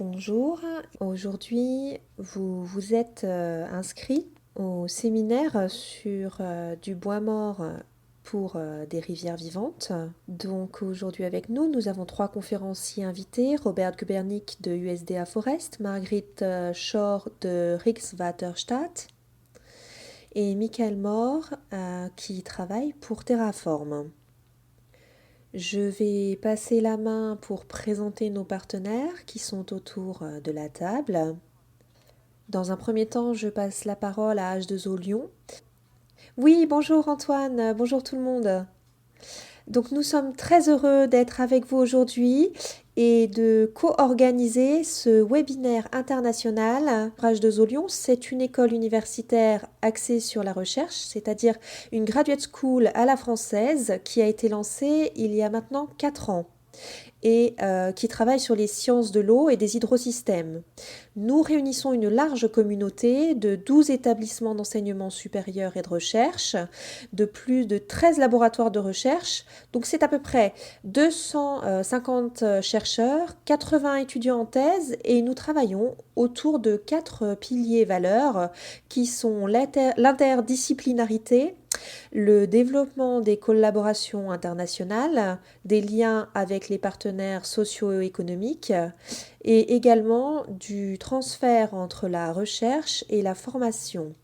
Bonjour, aujourd'hui vous vous êtes inscrit au séminaire sur du bois mort pour des rivières vivantes. Donc aujourd'hui avec nous, nous avons trois conférenciers invités, Robert Gubernik de USDA Forest, Margriet Schor de Rijkswaterstaat et Michael Moore qui travaille pour Terraform. Je vais passer la main pour présenter nos partenaires qui sont autour de la table. Dans un premier temps, je passe la parole à H2O Lyon. Oui, bonjour Antoine, bonjour tout le monde. Donc nous sommes très heureux d'être avec vous aujourd'hui et de co-organiser ce webinaire international. H2O Lyon, c'est une école universitaire axée sur la recherche, c'est-à-dire une graduate school à la française qui a été lancée il y a maintenant 4 ans et qui travaille sur les sciences de l'eau et des hydrosystèmes. Nous réunissons une large communauté de 12 établissements d'enseignement supérieur et de recherche, de plus de 13 laboratoires de recherche. Donc c'est à peu près 250 chercheurs, 80 étudiants en thèse et nous travaillons autour de 4 piliers valeurs qui sont l'interdisciplinarité, le développement des collaborations internationales, des liens avec les partenaires socio-économiques et également du transfert entre la recherche et la formation.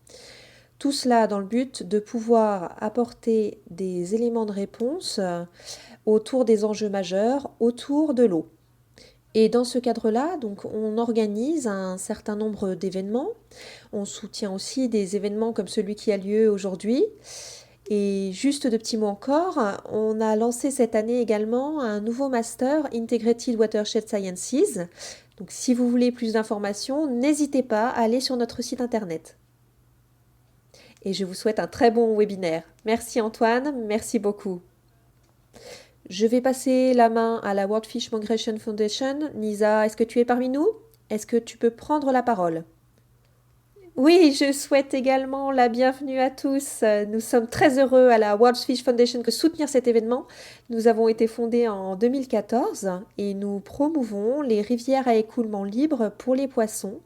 Tout cela dans le but de pouvoir apporter des éléments de réponse autour des enjeux majeurs, autour de l'eau. Et dans ce cadre-là, donc, on organise un certain nombre d'événements. On soutient aussi des événements comme celui qui a lieu aujourd'hui. Et juste de petits mots encore, on a lancé cette année également un nouveau master Integrated Watershed Sciences. Donc si vous voulez plus d'informations, n'hésitez pas à aller sur notre site internet. Et je vous souhaite un très bon webinaire. Merci Antoine, merci beaucoup. Je vais passer la main à la World Fish Migration Foundation. Nisa, est-ce que tu es parmi nous? Est-ce que tu peux prendre la parole? Oui, je souhaite également la bienvenue à tous. Nous sommes très heureux à la World Fish Foundation de soutenir cet événement. Nous avons été fondés en 2014 et nous promouvons les rivières à écoulement libre pour les poissons.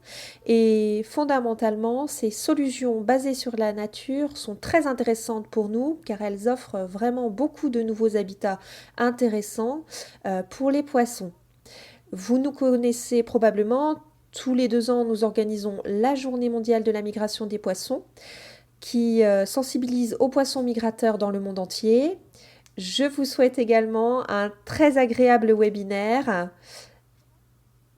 Et fondamentalement, ces solutions basées sur la nature sont très intéressantes pour nous car elles offrent vraiment beaucoup de nouveaux habitats intéressants pour les poissons. Vous nous connaissez probablement. Tous les 2 ans, nous organisons la Journée mondiale de la migration des poissons qui sensibilise aux poissons migrateurs dans le monde entier. Je vous souhaite également un très agréable webinaire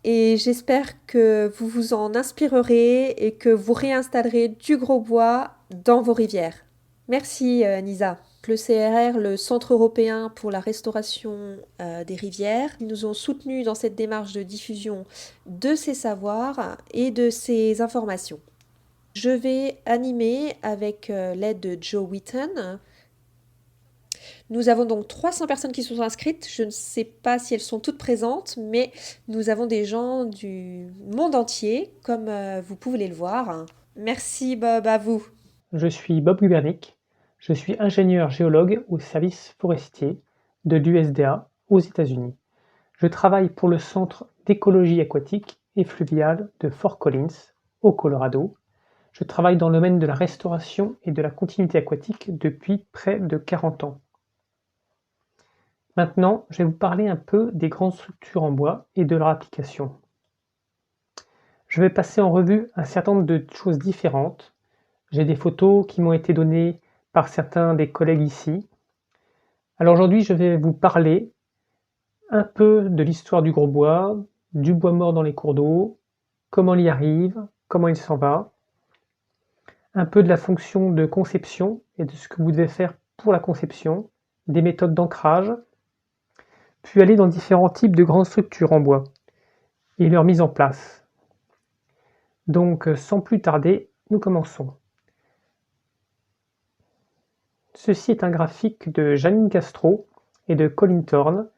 et j'espère que vous vous en inspirerez et que vous réinstallerez du gros bois dans vos rivières. Merci Nisa. Le CRR, le Centre européen pour la restauration des rivières, ils nous ont soutenus dans cette démarche de diffusion de ces savoirs et de ces informations. Je vais animer avec l'aide de Joe Wheaton. Nous avons donc 300 personnes qui sont inscrites. Je ne sais pas si elles sont toutes présentes, mais nous avons des gens du monde entier, comme vous pouvez le voir. Merci Bob, à vous. Je suis Bob Gubernik, je suis ingénieur géologue au service forestier de l'USDA aux États-Unis. Je travaille pour le Centre d'écologie aquatique et fluviale de Fort Collins, au Colorado. Je travaille dans le domaine de la restauration et de la continuité aquatique depuis près de 40 ans. Maintenant, je vais vous parler un peu des grandes structures en bois et de leur application. Je vais passer en revue un certain nombre de choses différentes. J'ai des photos qui m'ont été données par certains des collègues ici. Alors aujourd'hui, je vais vous parler un peu de l'histoire du gros bois, du bois mort dans les cours d'eau, comment il y arrive, comment il s'en va, un peu de la fonction de conception et de ce que vous devez faire pour la conception, des méthodes d'ancrage, puis aller dans différents types de grandes structures en bois et leur mise en place. Donc sans plus tarder, nous commençons. Ceci est un graphique de Janine Castro et de Colin Thorne.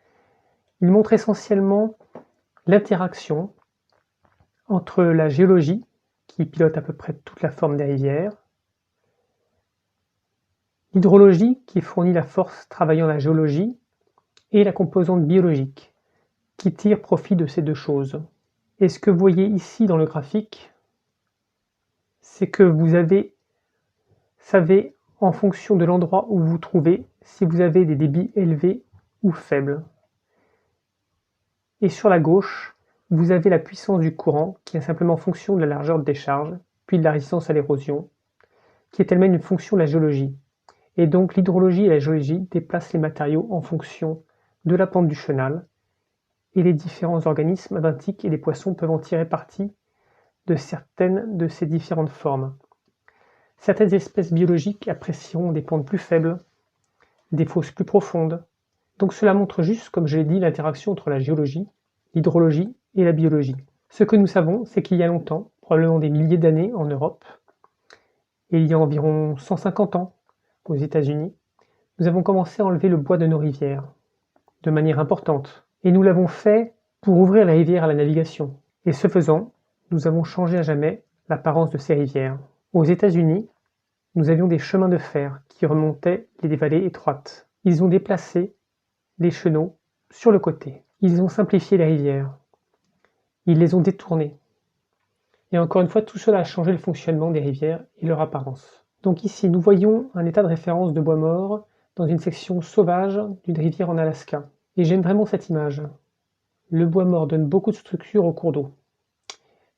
Il montre essentiellement l'interaction entre la géologie, qui pilote à peu près toute la forme des rivières, l'hydrologie, qui fournit la force travaillant la géologie, et la composante biologique, qui tire profit de ces deux choses. Et ce que vous voyez ici dans le graphique, c'est que vous savez, en fonction de l'endroit où vous vous trouvez, si vous avez des débits élevés ou faibles. Et sur la gauche, vous avez la puissance du courant, qui est simplement fonction de la largeur de décharge, puis de la résistance à l'érosion, qui est elle-même une fonction de la géologie. Et donc l'hydrologie et la géologie déplacent les matériaux en fonction de la pente du chenal, et les différents organismes benthiques et les poissons peuvent en tirer parti de certaines de ces différentes formes. Certaines espèces biologiques apprécieront des pentes plus faibles, des fosses plus profondes. Donc cela montre juste, comme je l'ai dit, l'interaction entre la géologie, l'hydrologie et la biologie. Ce que nous savons, c'est qu'il y a longtemps, probablement des milliers d'années en Europe, et il y a environ 150 ans aux États-Unis, nous avons commencé à enlever le bois de nos rivières, de manière importante. Et nous l'avons fait pour ouvrir les rivières à la navigation. Et ce faisant, nous avons changé à jamais l'apparence de ces rivières. Aux États-Unis, nous avions des chemins de fer qui remontaient les vallées étroites. Ils ont déplacé les chenaux sur le côté. Ils ont simplifié les rivières. Ils les ont détournées. Et encore une fois, tout cela a changé le fonctionnement des rivières et leur apparence. Donc ici, nous voyons un état de référence de bois mort dans une section sauvage d'une rivière en Alaska. Et j'aime vraiment cette image. Le bois mort donne beaucoup de structure au cours d'eau.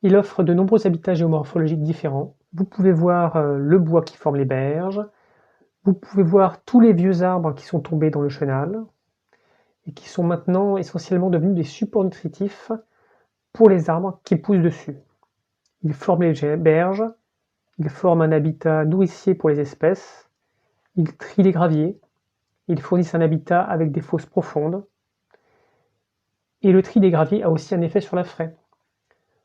Il offre de nombreux habitats géomorphologiques différents. Vous pouvez voir le bois qui forme les berges. Vous pouvez voir tous les vieux arbres qui sont tombés dans le chenal et qui sont maintenant essentiellement devenus des supports nutritifs pour les arbres qui poussent dessus. Ils forment les berges, ils forment un habitat nourricier pour les espèces, ils trient les graviers, ils fournissent un habitat avec des fosses profondes. Et le tri des graviers a aussi un effet sur la fraie,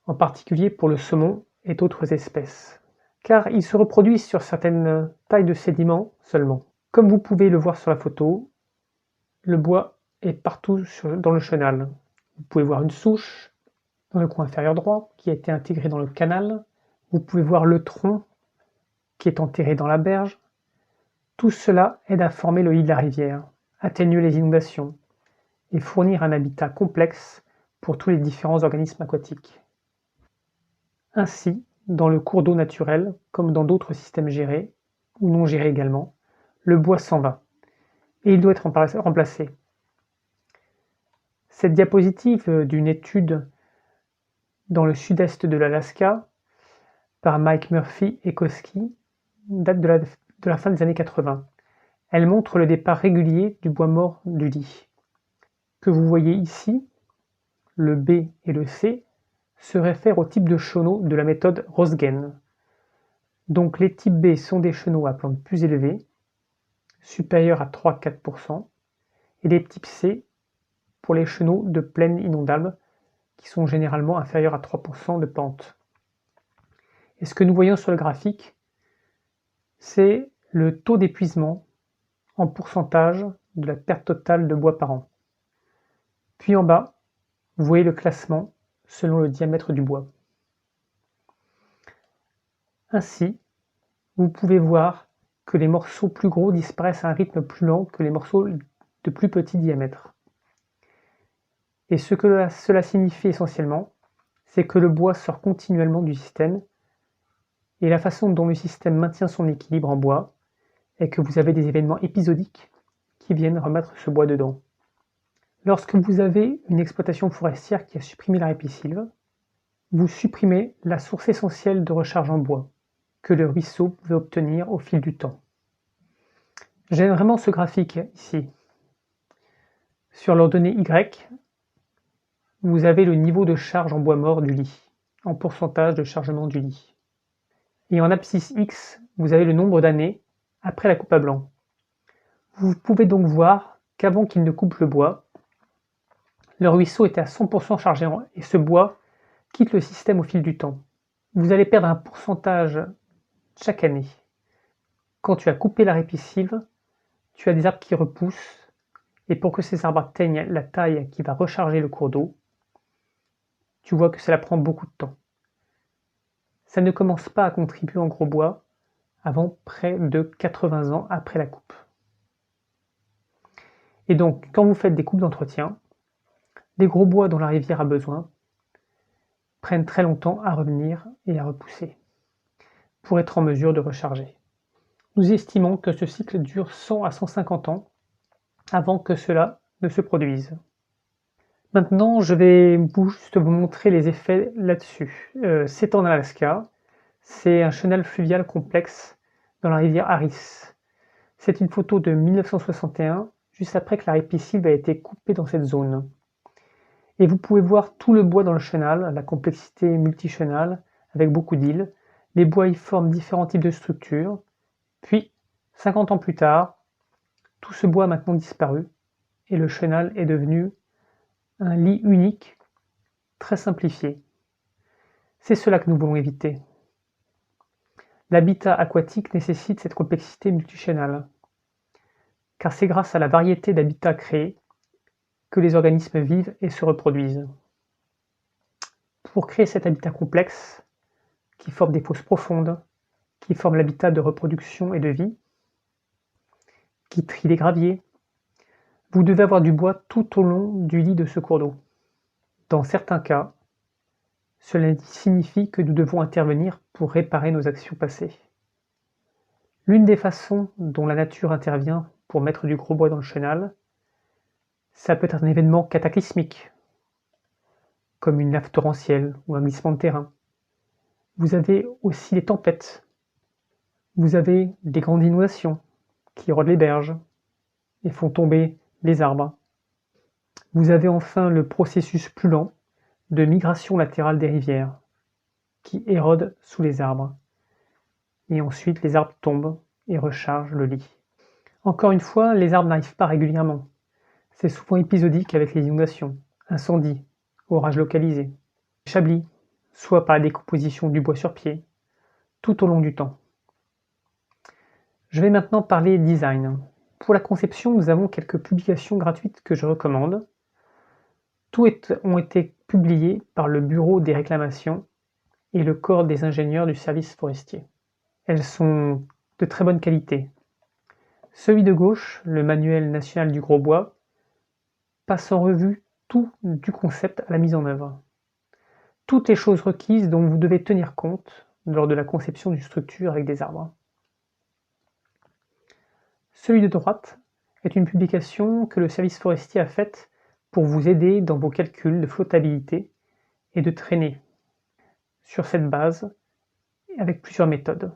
en particulier pour le saumon et d'autres espèces, car ils se reproduisent sur certaines tailles de sédiments seulement. Comme vous pouvez le voir sur la photo, le bois est partout dans le chenal. Vous pouvez voir une souche dans le coin inférieur droit qui a été intégrée dans le canal. Vous pouvez voir le tronc qui est enterré dans la berge. Tout cela aide à former le lit de la rivière, atténuer les inondations et fournir un habitat complexe pour tous les différents organismes aquatiques. Ainsi, dans le cours d'eau naturel, comme dans d'autres systèmes gérés, ou non gérés également, le bois s'en va, et il doit être remplacé. Cette diapositive d'une étude dans le sud-est de l'Alaska, par Mike Murphy et Koski, date de la fin des années 80. Elle montre le départ régulier du bois mort du lit. Que vous voyez ici, le B et le C, se réfèrent au type de chenaux de la méthode Rosgen. Donc les types B sont des chenaux à plantes plus élevées, supérieurs à 3-4%, et les types C pour les chenaux de plaine inondable, qui sont généralement inférieurs à 3% de pente. Et ce que nous voyons sur le graphique, c'est le taux d'épuisement en pourcentage de la perte totale de bois par an. Puis en bas, vous voyez le classement selon le diamètre du bois. Ainsi, vous pouvez voir que les morceaux plus gros disparaissent à un rythme plus lent que les morceaux de plus petit diamètre. Et ce que cela signifie essentiellement, c'est que le bois sort continuellement du système, et la façon dont le système maintient son équilibre en bois est que vous avez des événements épisodiques qui viennent remettre ce bois dedans. Lorsque vous avez une exploitation forestière qui a supprimé la ripisylve, vous supprimez la source essentielle de recharge en bois que le ruisseau pouvait obtenir au fil du temps. J'aime vraiment ce graphique ici. Sur l'ordonnée Y, vous avez le niveau de charge en bois mort du lit, en pourcentage de chargement du lit. Et en abscisse X, vous avez le nombre d'années après la coupe à blanc. Vous pouvez donc voir qu'avant qu'il ne coupe le bois, le ruisseau était à 100% chargé et ce bois quitte le système au fil du temps. Vous allez perdre un pourcentage chaque année. Quand tu as coupé la ripisylve, tu as des arbres qui repoussent, et pour que ces arbres atteignent la taille qui va recharger le cours d'eau, tu vois que cela prend beaucoup de temps. Ça ne commence pas à contribuer en gros bois avant près de 80 ans après la coupe. Et donc, quand vous faites des coupes d'entretien, des gros bois dont la rivière a besoin, prennent très longtemps à revenir et à repousser, pour être en mesure de recharger. Nous estimons que ce cycle dure 100 à 150 ans avant que cela ne se produise. Maintenant, je vais juste vous montrer les effets là-dessus. C'est en Alaska, c'est un chenal fluvial complexe dans la rivière Harris. C'est une photo de 1961, juste après que la ripisylve a été coupée dans cette zone. Et vous pouvez voir tout le bois dans le chenal, la complexité multichenale, avec beaucoup d'îles. Les bois y forment différents types de structures. Puis, 50 ans plus tard, tout ce bois a maintenant disparu, et le chenal est devenu un lit unique, très simplifié. C'est cela que nous voulons éviter. L'habitat aquatique nécessite cette complexité multichenale, car c'est grâce à la variété d'habitats créés que les organismes vivent et se reproduisent. Pour créer cet habitat complexe, qui forme des fosses profondes, qui forme l'habitat de reproduction et de vie, qui trie les graviers, vous devez avoir du bois tout au long du lit de ce cours d'eau. Dans certains cas, cela signifie que nous devons intervenir pour réparer nos actions passées. L'une des façons dont la nature intervient pour mettre du gros bois dans le chenal, ça peut être un événement cataclysmique, comme une lave torrentielle ou un glissement de terrain. Vous avez aussi les tempêtes. Vous avez des grandes inondations qui érodent les berges et font tomber les arbres. Vous avez enfin le processus plus lent de migration latérale des rivières, qui érodent sous les arbres. Et ensuite, les arbres tombent et rechargent le lit. Encore une fois, les arbres n'arrivent pas régulièrement. C'est souvent épisodique avec les inondations, incendies, orages localisés, chablis, soit par la décomposition du bois sur pied, tout au long du temps. Je vais maintenant parler design. Pour la conception, nous avons quelques publications gratuites que je recommande. Toutes ont été publiées par le Bureau des réclamations et le Corps des ingénieurs du service forestier. Elles sont de très bonne qualité. Celui de gauche, le Manuel national du gros bois, passe en revue tout du concept à la mise en œuvre. Toutes les choses requises dont vous devez tenir compte lors de la conception d'une structure avec des arbres. Celui de droite est une publication que le service forestier a faite pour vous aider dans vos calculs de flottabilité et de traînée. Sur cette base, avec plusieurs méthodes.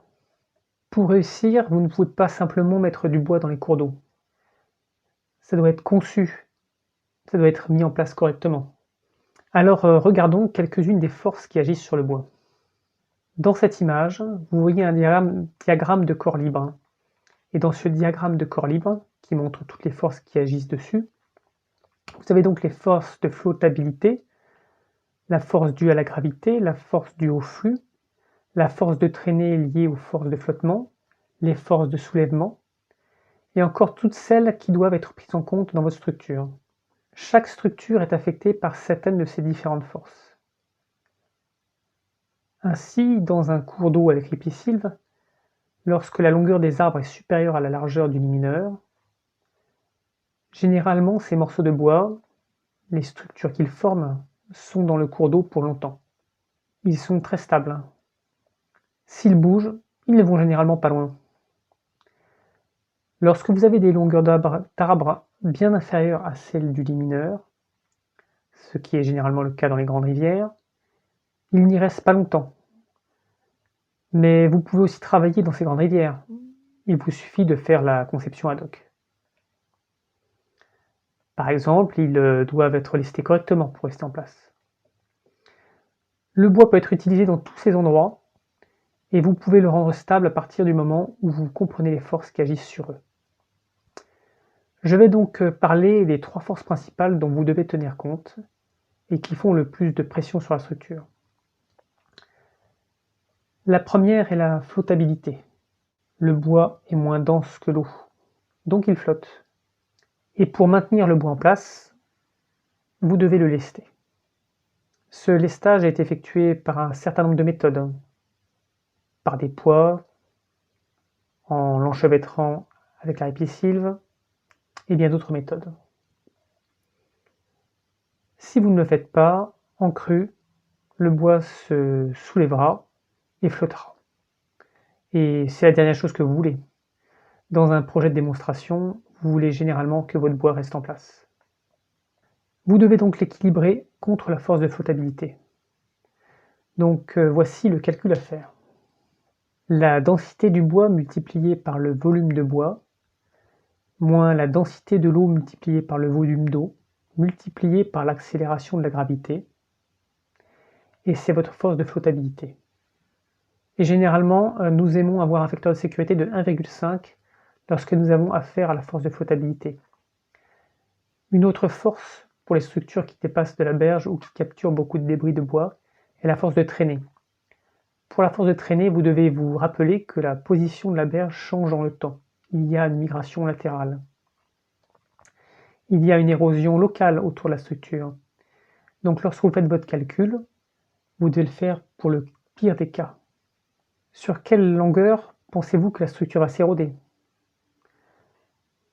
Pour réussir, vous ne pouvez pas simplement mettre du bois dans les cours d'eau. Ça doit être conçu, ça doit être mis en place correctement. Alors regardons quelques-unes des forces qui agissent sur le bois. Dans cette image, vous voyez un diagramme de corps libre. Et dans ce diagramme de corps libre, qui montre toutes les forces qui agissent dessus, vous avez donc les forces de flottabilité, la force due à la gravité, la force due au flux, la force de traînée liée aux forces de flottement, les forces de soulèvement, et encore toutes celles qui doivent être prises en compte dans votre structure. Chaque structure est affectée par certaines de ces différentes forces. Ainsi, dans un cours d'eau avec ripisylve, lorsque la longueur des arbres est supérieure à la largeur du lit mineur, généralement ces morceaux de bois, les structures qu'ils forment, sont dans le cours d'eau pour longtemps. Ils sont très stables. S'ils bougent, ils ne vont généralement pas loin. Lorsque vous avez des longueurs d'arbres bien inférieures à celles du lit mineur, ce qui est généralement le cas dans les grandes rivières, ils n'y restent pas longtemps. Mais vous pouvez aussi travailler dans ces grandes rivières. Il vous suffit de faire la conception ad hoc. Par exemple, ils doivent être listés correctement pour rester en place. Le bois peut être utilisé dans tous ces endroits et vous pouvez le rendre stable à partir du moment où vous comprenez les forces qui agissent sur eux. Je vais donc parler des 3 forces principales dont vous devez tenir compte et qui font le plus de pression sur la structure. La première est la flottabilité. Le bois est moins dense que l'eau, donc il flotte. Et pour maintenir le bois en place, vous devez le lester. Ce lestage est effectué par un certain nombre de méthodes. Par des poids, en l'enchevêtrant avec la ripisylve, et bien d'autres méthodes. Si vous ne le faites pas, en crue, le bois se soulèvera et flottera. Et c'est la dernière chose que vous voulez. Dans un projet de démonstration, vous voulez généralement que votre bois reste en place. Vous devez donc l'équilibrer contre la force de flottabilité. Donc voici le calcul à faire. La densité du bois multipliée par le volume de bois, moins la densité de l'eau multipliée par le volume d'eau, multiplié par l'accélération de la gravité, et c'est votre force de flottabilité. Et généralement, nous aimons avoir un facteur de sécurité de 1,5 lorsque nous avons affaire à la force de flottabilité. Une autre force pour les structures qui dépassent de la berge ou qui capturent beaucoup de débris de bois est la force de traînée. Pour la force de traînée, vous devez vous rappeler que la position de la berge change dans le temps. Il y a une migration latérale. Il y a une érosion locale autour de la structure. Donc lorsque vous faites votre calcul, vous devez le faire pour le pire des cas. Sur quelle longueur pensez-vous que la structure va s'éroder?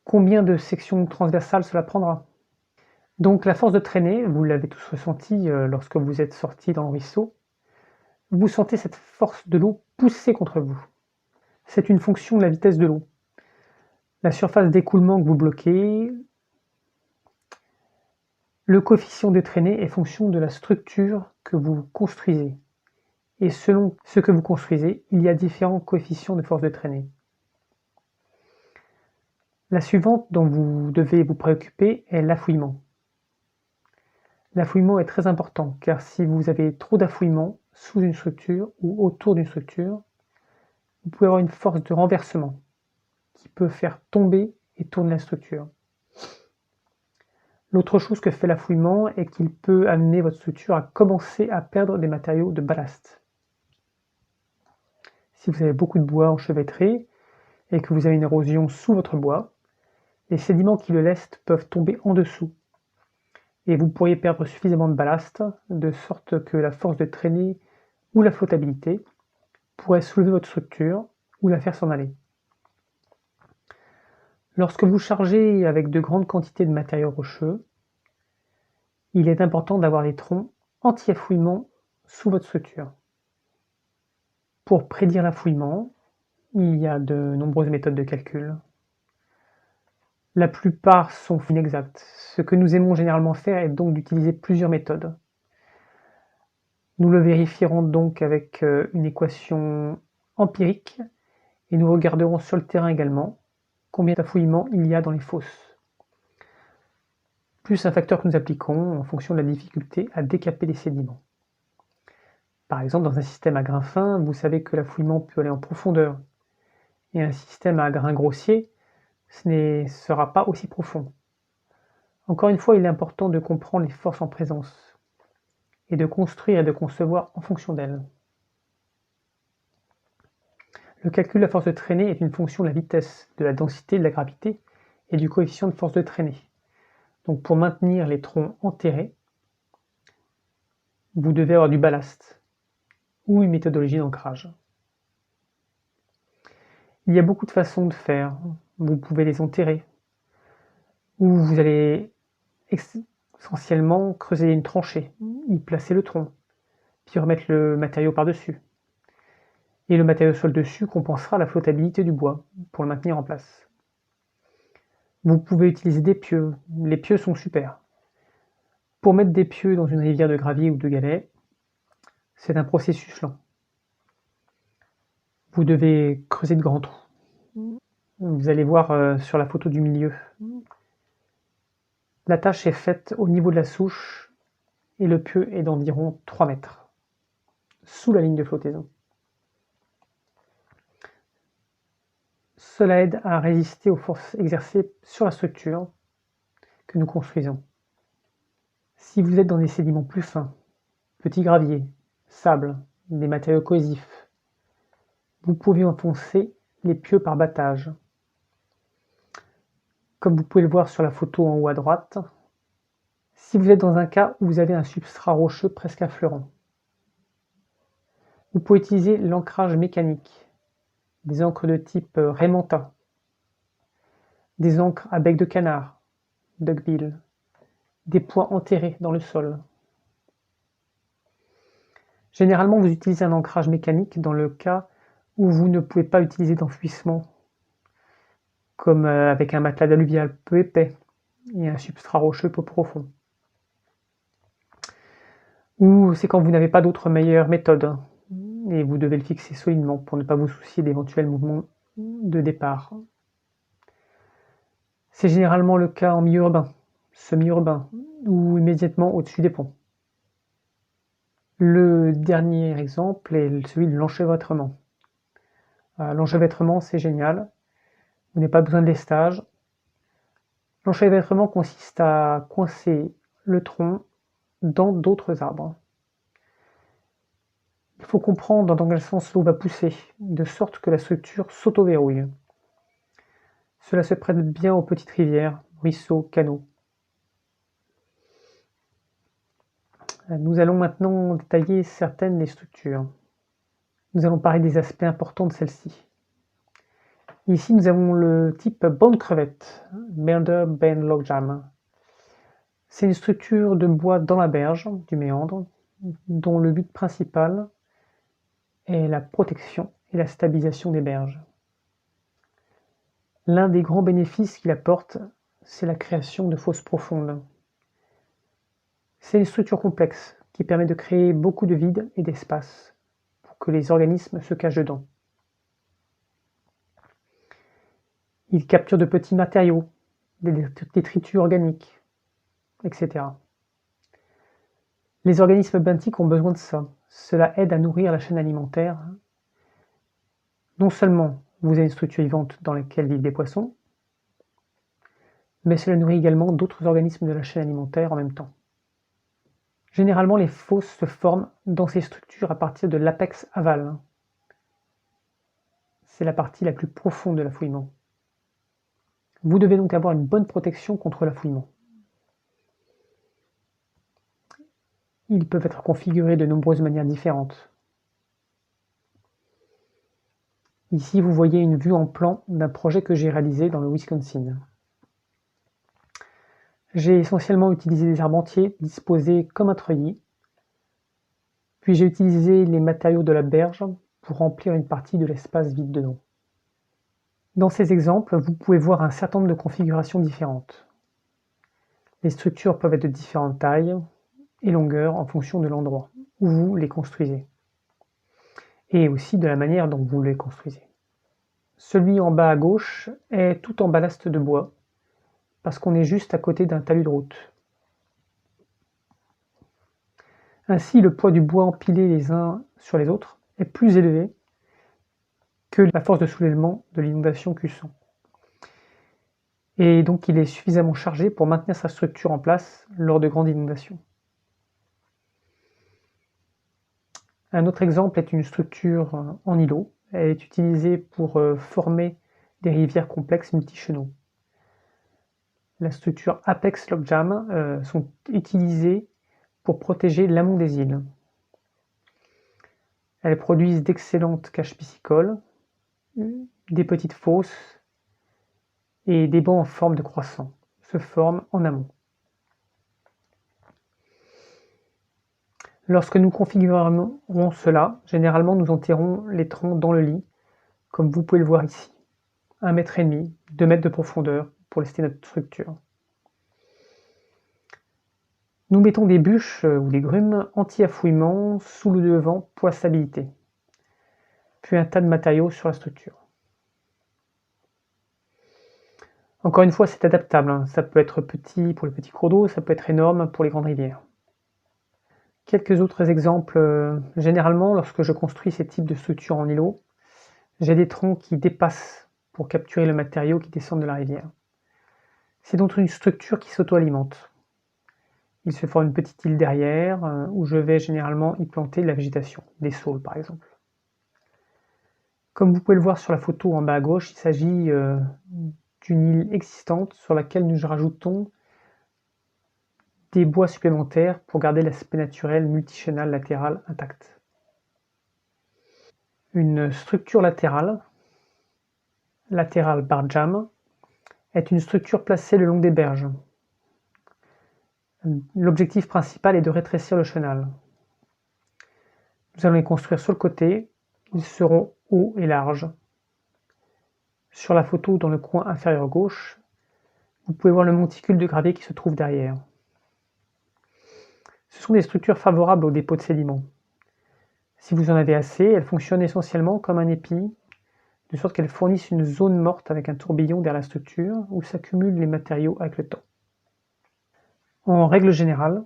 Combien de sections transversales cela prendra? Donc la force de traînée, vous l'avez tous ressenti lorsque vous êtes sorti dans le ruisseau, vous sentez cette force de l'eau pousser contre vous. C'est une fonction de la vitesse de l'eau. La surface d'écoulement que vous bloquez, le coefficient de traînée est fonction de la structure que vous construisez. Et selon ce que vous construisez, il y a différents coefficients de force de traînée. La suivante dont vous devez vous préoccuper est l'affouillement. L'affouillement est très important car si vous avez trop d'affouillement sous une structure ou autour d'une structure, vous pouvez avoir une force de renversement qui peut faire tomber et tourner la structure. L'autre chose que fait l'affouillement est qu'il peut amener votre structure à commencer à perdre des matériaux de ballast. Si vous avez beaucoup de bois enchevêtré et que vous avez une érosion sous votre bois, les sédiments qui le lestent peuvent tomber en dessous et vous pourriez perdre suffisamment de ballast de sorte que la force de traînée ou la flottabilité pourrait soulever votre structure ou la faire s'en aller. Lorsque vous chargez avec de grandes quantités de matériaux rocheux, il est important d'avoir les troncs anti-affouillement sous votre structure. Pour prédire l'affouillement, il y a de nombreuses méthodes de calcul. La plupart sont inexactes. Ce que nous aimons généralement faire est donc d'utiliser plusieurs méthodes. Nous le vérifierons donc avec une équation empirique et nous regarderons sur le terrain également combien d'affouillement il y a dans les fosses. Plus un facteur que nous appliquons en fonction de la difficulté à décaper les sédiments. Par exemple, dans un système à grains fins, vous savez que l'affouillement peut aller en profondeur. Et un système à grains grossiers, ce ne sera pas aussi profond. Encore une fois, il est important de comprendre les forces en présence et de construire et de concevoir en fonction d'elles. Le calcul de la force de traînée est une fonction de la vitesse, de la densité, de la gravité et du coefficient de force de traînée. Donc pour maintenir les troncs enterrés, vous devez avoir du ballast ou une méthodologie d'ancrage. Il y a beaucoup de façons de faire. Vous pouvez les enterrer, ou vous allez essentiellement creuser une tranchée, y placer le tronc, puis remettre le matériau par-dessus. Et le matériau sur le dessus compensera la flottabilité du bois pour le maintenir en place. Vous pouvez utiliser des pieux. Les pieux sont super. Pour mettre des pieux dans une rivière de gravier ou de galets, c'est un processus lent. Vous devez creuser de grands trous. Vous allez voir sur la photo du milieu. La tâche est faite au niveau de la souche et le pieu est d'environ 3 mètres, sous la ligne de flottaison. Cela aide à résister aux forces exercées sur la structure que nous construisons. Si vous êtes dans des sédiments plus fins, petits graviers, sable, des matériaux cohésifs, vous pouvez enfoncer les pieux par battage. Comme vous pouvez le voir sur la photo en haut à droite, si vous êtes dans un cas où vous avez un substrat rocheux presque affleurant, vous pouvez utiliser l'ancrage mécanique, des encres de type Raymanta, des encres à bec de canard, duckbill, des poids enterrés dans le sol. Généralement, vous utilisez un ancrage mécanique dans le cas où vous ne pouvez pas utiliser d'enfouissement, comme avec un matelas alluvial peu épais et un substrat rocheux peu profond. Ou c'est quand vous n'avez pas d'autre meilleure méthode et vous devez le fixer solidement pour ne pas vous soucier d'éventuels mouvements de départ. C'est généralement le cas en milieu urbain, semi-urbain ou immédiatement au-dessus des ponts. Le dernier exemple est celui de l'enchevêtrement. L'enchevêtrement, c'est génial. Vous n'avez pas besoin de lestage. L'enchevêtrement consiste à coincer le tronc dans d'autres arbres. Il faut comprendre dans quel sens l'eau va pousser, de sorte que la structure s'auto-verrouille. Cela se prête bien aux petites rivières, ruisseaux, canaux. Nous allons maintenant détailler certaines des structures. Nous allons parler des aspects importants de celles-ci. Ici, nous avons le type bande crevette, Meander Ben Logjam. C'est une structure de bois dans la berge du méandre, dont le but principal est la protection et la stabilisation des berges. L'un des grands bénéfices qu'il apporte, c'est la création de fosses profondes. C'est une structure complexe qui permet de créer beaucoup de vide et d'espace pour que les organismes se cachent dedans. Il capture de petits matériaux, des détritus organiques, etc. Les organismes benthiques ont besoin de ça. Cela aide à nourrir la chaîne alimentaire. Non seulement vous avez une structure vivante dans laquelle vivent des poissons, mais cela nourrit également d'autres organismes de la chaîne alimentaire en même temps. Généralement, les fosses se forment dans ces structures à partir de l'apex aval. C'est la partie la plus profonde de l'affouillement. Vous devez donc avoir une bonne protection contre l'affouillement. Ils peuvent être configurés de nombreuses manières différentes. Ici, vous voyez une vue en plan d'un projet que j'ai réalisé dans le Wisconsin. J'ai essentiellement utilisé des arbres entiers disposés comme un treillis, puis j'ai utilisé les matériaux de la berge pour remplir une partie de l'espace vide dedans. Dans ces exemples, vous pouvez voir un certain nombre de configurations différentes. Les structures peuvent être de différentes tailles et longueurs en fonction de l'endroit où vous les construisez, et aussi de la manière dont vous les construisez. Celui en bas à gauche est tout en ballast de bois, parce qu'on est juste à côté d'un talus de route. Ainsi, le poids du bois empilé les uns sur les autres est plus élevé que la force de soulèvement de l'inondation Cusson. Et donc il est suffisamment chargé pour maintenir sa structure en place lors de grandes inondations. Un autre exemple est une structure en îlot. Elle est utilisée pour former des rivières complexes multichenaux. La structure Apex Logjam sont utilisées pour protéger l'amont des îles. Elles produisent d'excellentes caches piscicoles, des petites fosses et des bancs en forme de croissant se forment en amont. Lorsque nous configurerons cela, généralement nous enterrons les troncs dans le lit, comme vous pouvez le voir ici. 1,5 m, 2 mètres de profondeur pour lester notre structure. Nous mettons des bûches ou des grumes anti-affouillement sous le devant pour la stabilité, puis un tas de matériaux sur la structure. Encore une fois, c'est adaptable, ça peut être petit pour les petits cours d'eau, ça peut être énorme pour les grandes rivières. Quelques autres exemples, généralement lorsque je construis ces types de structures en îlot, j'ai des troncs qui dépassent pour capturer le matériau qui descend de la rivière. C'est donc une structure qui s'auto-alimente. Il se forme une petite île derrière où je vais généralement y planter de la végétation, des saules par exemple. Comme vous pouvez le voir sur la photo en bas à gauche, il s'agit d'une île existante sur laquelle nous rajoutons des bois supplémentaires pour garder l'aspect naturel multichénal latéral intact. Une structure latérale bar jam, est une structure placée le long des berges. L'objectif principal est de rétrécir le chenal. Nous allons les construire sur le côté, ils seront hauts et larges. Sur la photo, dans le coin inférieur gauche, vous pouvez voir le monticule de gravier qui se trouve derrière. Ce sont des structures favorables au dépôt de sédiments. Si vous en avez assez, elles fonctionnent essentiellement comme un épi, de sorte qu'elles fournissent une zone morte avec un tourbillon derrière la structure où s'accumulent les matériaux avec le temps. En règle générale,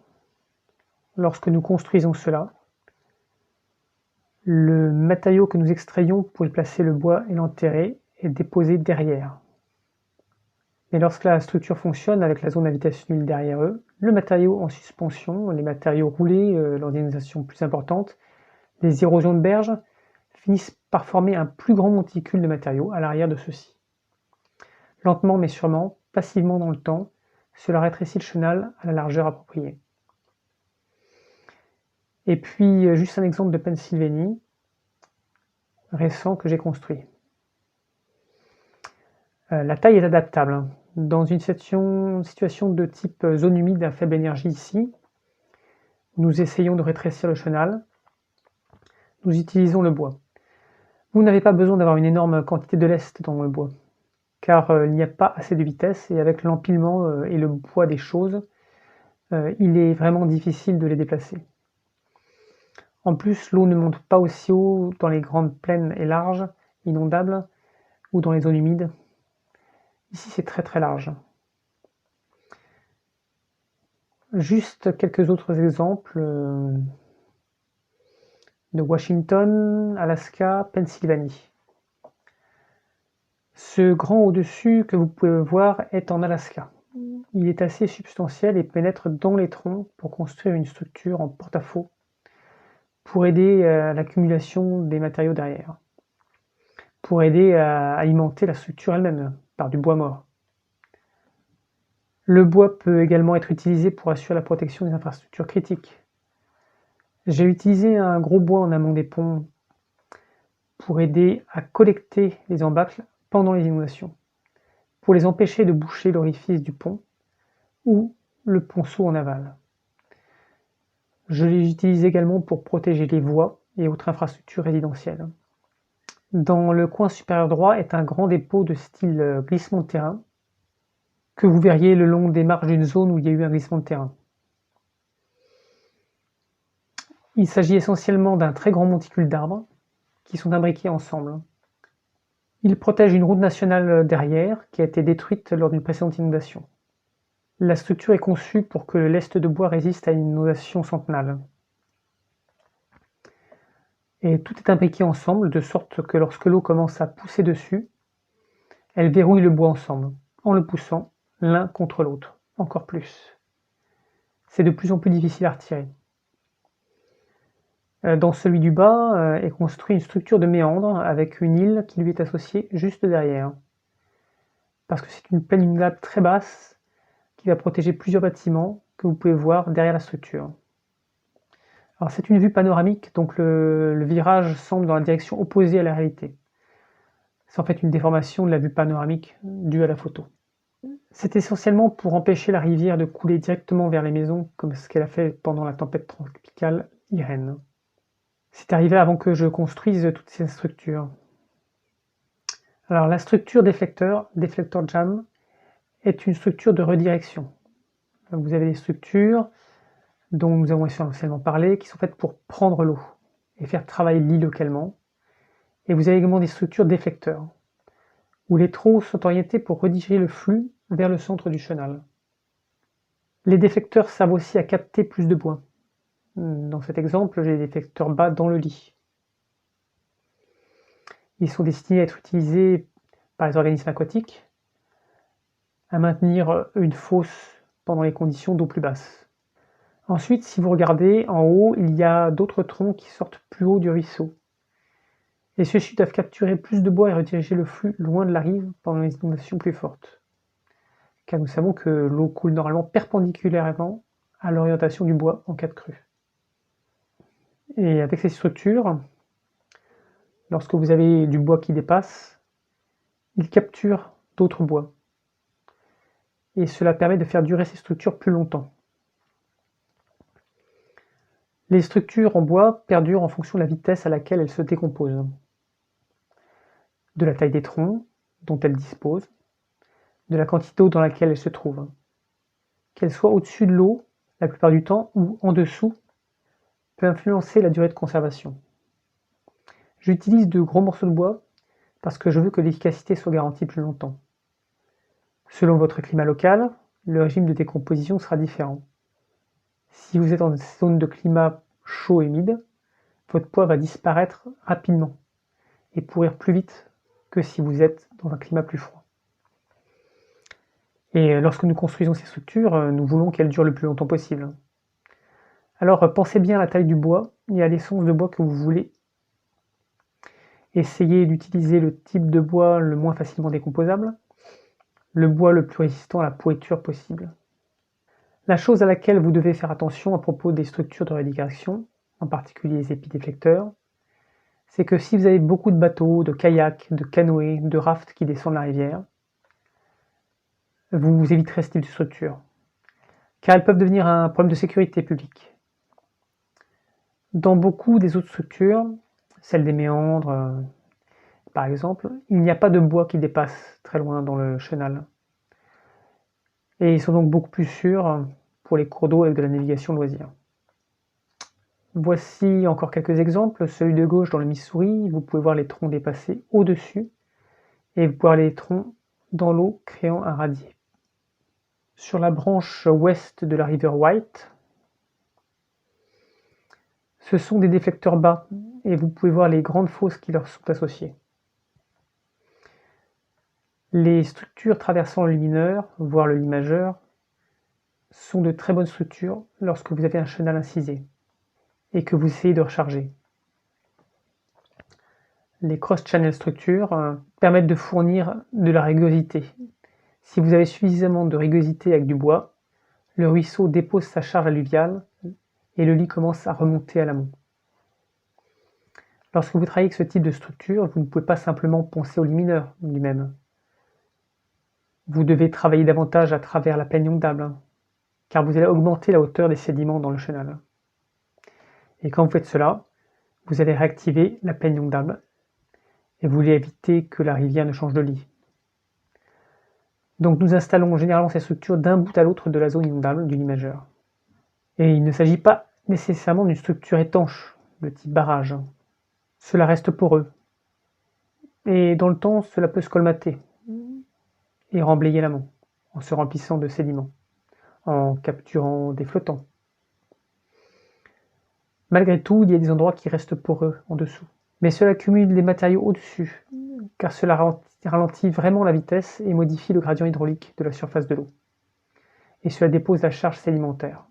lorsque nous construisons cela, le matériau que nous extrayons pour y placer le bois et l'enterrer est déposé derrière. Mais lorsque la structure fonctionne avec la zone d'habitation huile derrière eux, le matériau en suspension, les matériaux roulés lors d'inondations plus importantes, les érosions de berge, finissent par former un plus grand monticule de matériaux à l'arrière de ceux-ci. Lentement mais sûrement, passivement dans le temps, cela rétrécit le chenal à la largeur appropriée. Et puis, juste un exemple de Pennsylvanie récent que j'ai construit. La taille est adaptable. Dans une situation de type zone humide à faible énergie ici, nous essayons de rétrécir le chenal. Nous utilisons le bois. Vous n'avez pas besoin d'avoir une énorme quantité de lest dans le bois, car il n'y a pas assez de vitesse et avec l'empilement et le poids des choses, il est vraiment difficile de les déplacer. En plus, l'eau ne monte pas aussi haut dans les grandes plaines et larges, inondables, ou dans les zones humides. Ici, c'est très très large. Juste quelques autres exemples de Washington, Alaska, Pennsylvanie. Ce grand au-dessus que vous pouvez voir est en Alaska. Il est assez substantiel et pénètre dans les troncs pour construire une structure en porte-à-faux pour aider à l'accumulation des matériaux derrière, pour aider à alimenter la structure elle-même par du bois mort. Le bois peut également être utilisé pour assurer la protection des infrastructures critiques. J'ai utilisé un gros bois en amont des ponts pour aider à collecter les embâcles pendant les inondations, pour les empêcher de boucher l'orifice du pont ou le ponceau en aval. Je les utilise également pour protéger les voies et autres infrastructures résidentielles. Dans le coin supérieur droit est un grand dépôt de style glissement de terrain que vous verriez le long des marges d'une zone où il y a eu un glissement de terrain. Il s'agit essentiellement d'un très grand monticule d'arbres qui sont imbriqués ensemble. Il protège une route nationale derrière qui a été détruite lors d'une précédente inondation. La structure est conçue pour que le lest de bois résiste à une inondation centennale. Et tout est imbriqué ensemble de sorte que lorsque l'eau commence à pousser dessus, elle verrouille le bois ensemble, en le poussant l'un contre l'autre, encore plus. C'est de plus en plus difficile à retirer. Dans celui du bas est construit une structure de méandre avec une île qui lui est associée juste derrière. Parce que c'est une plaine inondable très basse qui va protéger plusieurs bâtiments que vous pouvez voir derrière la structure. Alors c'est une vue panoramique, donc le virage semble dans la direction opposée à la réalité. C'est en fait une déformation de la vue panoramique due à la photo. C'est essentiellement pour empêcher la rivière de couler directement vers les maisons, comme ce qu'elle a fait pendant la tempête tropicale Irène. C'est arrivé avant que je construise toutes ces structures. Alors la structure déflecteur jam, est une structure de redirection. Vous avez des structures dont nous avons essentiellement parlé, qui sont faites pour prendre l'eau et faire travailler l'île localement. Et vous avez également des structures déflecteurs, où les trous sont orientés pour rediriger le flux vers le centre du chenal. Les déflecteurs servent aussi à capter plus de bois. Dans cet exemple, j'ai des déflecteurs bas dans le lit. Ils sont destinés à être utilisés par les organismes aquatiques, à maintenir une fosse pendant les conditions d'eau plus basses. Ensuite, si vous regardez en haut, il y a d'autres troncs qui sortent plus haut du ruisseau. Et ceux-ci doivent capturer plus de bois et rediriger le flux loin de la rive pendant les inondations plus fortes. Car nous savons que l'eau coule normalement perpendiculairement à l'orientation du bois en cas de crue. Et avec ces structures, lorsque vous avez du bois qui dépasse, il capture d'autres bois. Et cela permet de faire durer ces structures plus longtemps. Les structures en bois perdurent en fonction de la vitesse à laquelle elles se décomposent, de la taille des troncs dont elles disposent, de la quantité d'eau dans laquelle elles se trouvent. Qu'elles soient au-dessus de l'eau la plupart du temps ou en dessous peut influencer la durée de conservation. J'utilise de gros morceaux de bois parce que je veux que l'efficacité soit garantie plus longtemps. Selon votre climat local, le régime de décomposition sera différent. Si vous êtes en zone de climat chaud et humide, votre bois va disparaître rapidement et pourrir plus vite que si vous êtes dans un climat plus froid. Et lorsque nous construisons ces structures, nous voulons qu'elles durent le plus longtemps possible. Alors pensez bien à la taille du bois et à l'essence de bois que vous voulez. Essayez d'utiliser le type de bois le moins facilement décomposable, le bois le plus résistant à la pourriture possible. La chose à laquelle vous devez faire attention à propos des structures de rééducation, en particulier les épidéflecteurs, c'est que si vous avez beaucoup de bateaux, de kayaks, de canoës, de rafts qui descendent la rivière, vous éviterez ce type de structure, car elles peuvent devenir un problème de sécurité publique. Dans beaucoup des autres structures, celles des méandres par exemple, il n'y a pas de bois qui dépasse très loin dans le chenal. Et ils sont donc beaucoup plus sûrs pour les cours d'eau avec de la navigation loisir. Voici encore quelques exemples. Celui de gauche dans le Missouri, vous pouvez voir les troncs dépasser au-dessus et vous pouvez voir les troncs dans l'eau créant un radier. Sur la branche ouest de la River White, ce sont des déflecteurs bas et vous pouvez voir les grandes fosses qui leur sont associées. Les structures traversant le lit mineur, voire le lit majeur, sont de très bonnes structures lorsque vous avez un chenal incisé et que vous essayez de recharger. Les cross-channel structures permettent de fournir de la rugosité. Si vous avez suffisamment de rugosité avec du bois, le ruisseau dépose sa charge alluviale et le lit commence à remonter à l'amont. Lorsque vous travaillez avec ce type de structure, vous ne pouvez pas simplement penser au lit mineur lui-même. Vous devez travailler davantage à travers la plaine inondable, car vous allez augmenter la hauteur des sédiments dans le chenal. Et quand vous faites cela, vous allez réactiver la plaine inondable et vous voulez éviter que la rivière ne change de lit. Donc nous installons généralement ces structures d'un bout à l'autre de la zone inondable du lit majeur. Et il ne s'agit pas nécessairement d'une structure étanche, de type barrage. Cela reste poreux. Et dans le temps, cela peut se colmater et remblayer l'amont, en se remplissant de sédiments, en capturant des flottants. Malgré tout, il y a des endroits qui restent poreux en dessous. Mais cela cumule des matériaux au-dessus, car cela ralentit vraiment la vitesse et modifie le gradient hydraulique de la surface de l'eau. Et cela dépose la charge sédimentaire.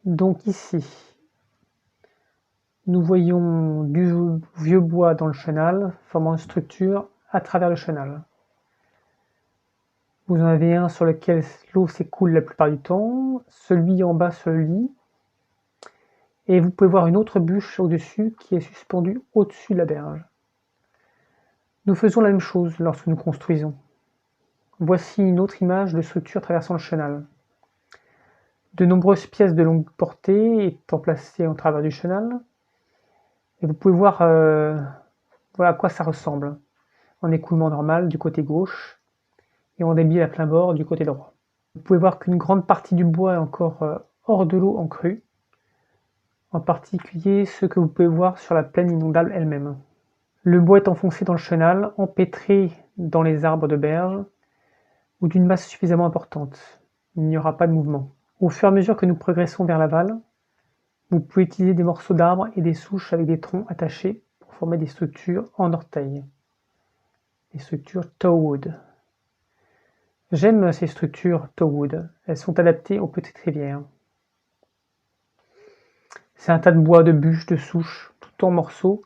Donc ici, nous voyons du vieux bois dans le chenal, formant une structure à travers le chenal. Vous en avez un sur lequel l'eau s'écoule la plupart du temps, celui en bas sur le lit, et vous pouvez voir une autre bûche au-dessus qui est suspendue au-dessus de la berge. Nous faisons la même chose lorsque nous construisons. Voici une autre image de structure traversant le chenal. De nombreuses pièces de longue portée étant placées en travers du chenal, et vous pouvez voir voilà à quoi ça ressemble, en écoulement normal du côté gauche, et en débit à plein bord du côté droit. Vous pouvez voir qu'une grande partie du bois est encore hors de l'eau en crue, en particulier ce que vous pouvez voir sur la plaine inondable elle-même. Le bois est enfoncé dans le chenal, empêtré dans les arbres de berge, ou d'une masse suffisamment importante. Il n'y aura pas de mouvement. Au fur et à mesure que nous progressons vers l'aval, vous pouvez utiliser des morceaux d'arbres et des souches avec des troncs attachés pour former des structures en orteil, des structures towwood. J'aime ces structures towwood, elles sont adaptées aux petites rivières. C'est un tas de bois, de bûches, de souches, tout en morceaux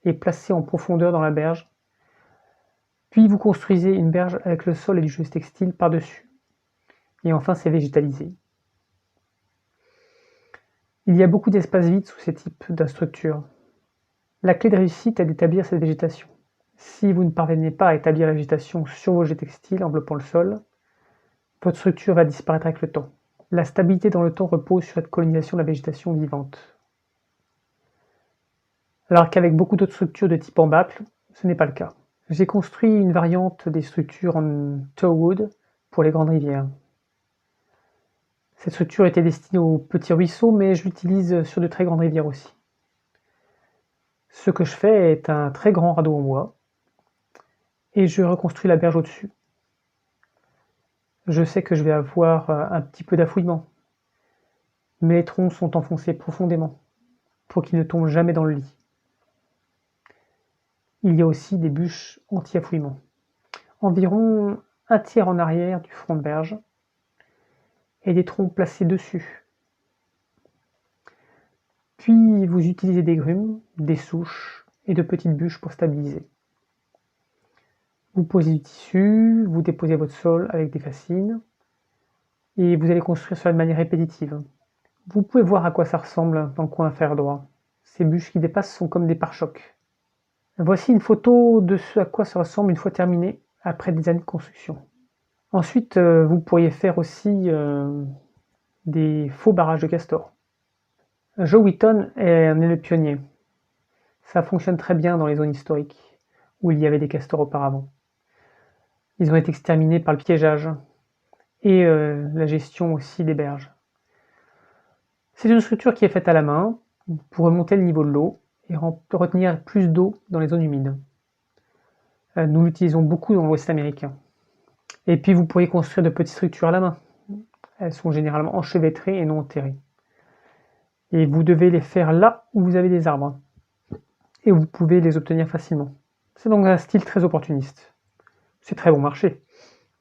et placé en profondeur dans la berge. Puis vous construisez une berge avec le sol et du gesso textile par-dessus. Et enfin c'est végétalisé. Il y a beaucoup d'espaces vides sous ces types de structures. La clé de réussite est d'établir cette végétation. Si vous ne parvenez pas à établir la végétation sur vos jets textiles enveloppant le sol, votre structure va disparaître avec le temps. La stabilité dans le temps repose sur cette colonisation de la végétation vivante. alors qu'avec beaucoup d'autres structures de type embâcle, ce n'est pas le cas. J'ai construit une variante des structures en towwood pour les grandes rivières. Cette structure était destinée aux petits ruisseaux, mais je l'utilise sur de très grandes rivières aussi. Ce que je fais est un très grand radeau en bois, et je reconstruis la berge au-dessus. Je sais que je vais avoir un petit peu d'affouillement, mais les troncs sont enfoncés profondément, pour qu'ils ne tombent jamais dans le lit. Il y a aussi des bûches anti-affouillement, environ un tiers en arrière du front de berge, et des troncs placés dessus. Puis vous utilisez des grumes, des souches et de petites bûches pour stabiliser. Vous posez du tissu, vous déposez votre sol avec des fascines, et vous allez construire cela de manière répétitive. Vous pouvez voir à quoi ça ressemble dans le coin inférieur droit. Ces bûches qui dépassent sont comme des pare-chocs. Voici une photo de ce à quoi ça ressemble une fois terminé, après des années de construction. Ensuite, vous pourriez faire aussi des faux barrages de castors. Joe Wheaton est le pionnier. Ça fonctionne très bien dans les zones historiques, où il y avait des castors auparavant. Ils ont été exterminés par le piégeage et la gestion aussi des berges. C'est une structure qui est faite à la main pour remonter le niveau de l'eau et retenir plus d'eau dans les zones humides. Nous l'utilisons beaucoup dans l'Ouest américain. Et puis vous pourriez construire de petites structures à la main. Elles sont généralement enchevêtrées et non enterrées. Et vous devez les faire là où vous avez des arbres. Et vous pouvez les obtenir facilement. C'est donc un style très opportuniste. C'est très bon marché.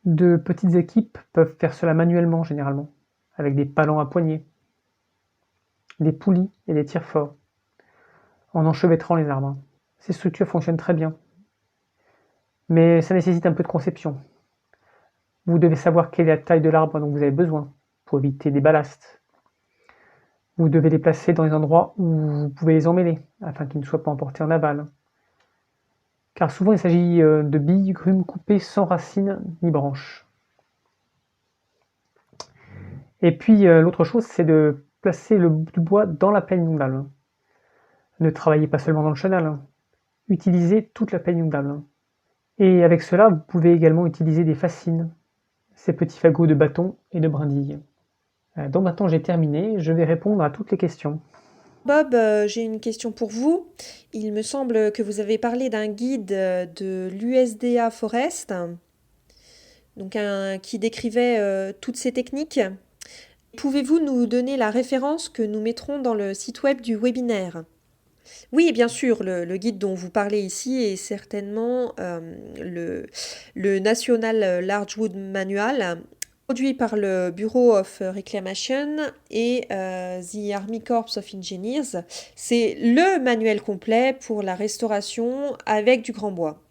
De petites équipes peuvent faire cela manuellement généralement, avec des palans à poignées, des poulies et des tire-forts, en enchevêtrant les arbres. Ces structures fonctionnent très bien. Mais ça nécessite un peu de conception. Vous devez savoir quelle est la taille de l'arbre dont vous avez besoin, pour éviter des ballasts. Vous devez les placer dans les endroits où vous pouvez les emmêler, afin qu'ils ne soient pas emportés en aval. Car souvent il s'agit de billes, grumes coupées sans racines ni branches. Et puis l'autre chose, c'est de placer du bois dans la plaine inondable. Ne travaillez pas seulement dans le chenal, utilisez toute la plaine inondable. Et avec cela, vous pouvez également utiliser des fascines, ces petits fagots de bâtons et de brindilles. Donc maintenant j'ai terminé, je vais répondre à toutes les questions. Bob, j'ai une question pour vous. Il me semble que vous avez parlé d'un guide de l'USDA Forest, donc qui décrivait toutes ces techniques. Pouvez-vous nous donner la référence que nous mettrons dans le site web du webinaire? Oui, bien sûr, le guide dont vous parlez ici est certainement le National Largewood Manual, produit par le Bureau of Reclamation et The Army Corps of Engineers. C'est le manuel complet pour la restauration avec du grand bois.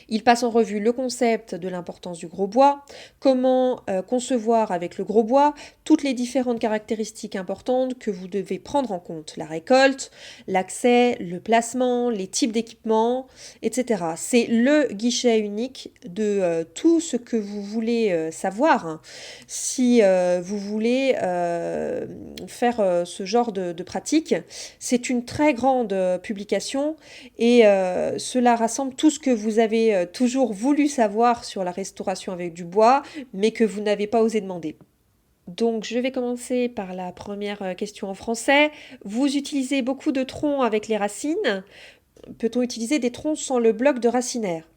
Il passe en revue le concept de l'importance du gros bois, comment concevoir avec le gros bois toutes les différentes caractéristiques importantes que vous devez prendre en compte, la récolte, l'accès, le placement, les types d'équipements, etc. C'est le guichet unique de tout ce que vous voulez savoir si vous voulez faire ce genre de pratique. C'est une très grande publication et cela rassemble tout ce que vous avez toujours voulu savoir sur la restauration avec du bois, mais que vous n'avez pas osé demander. Donc je vais commencer par la première question en français. Vous utilisez beaucoup de troncs avec les racines. Peut-on utiliser des troncs sans le bloc de racinaire?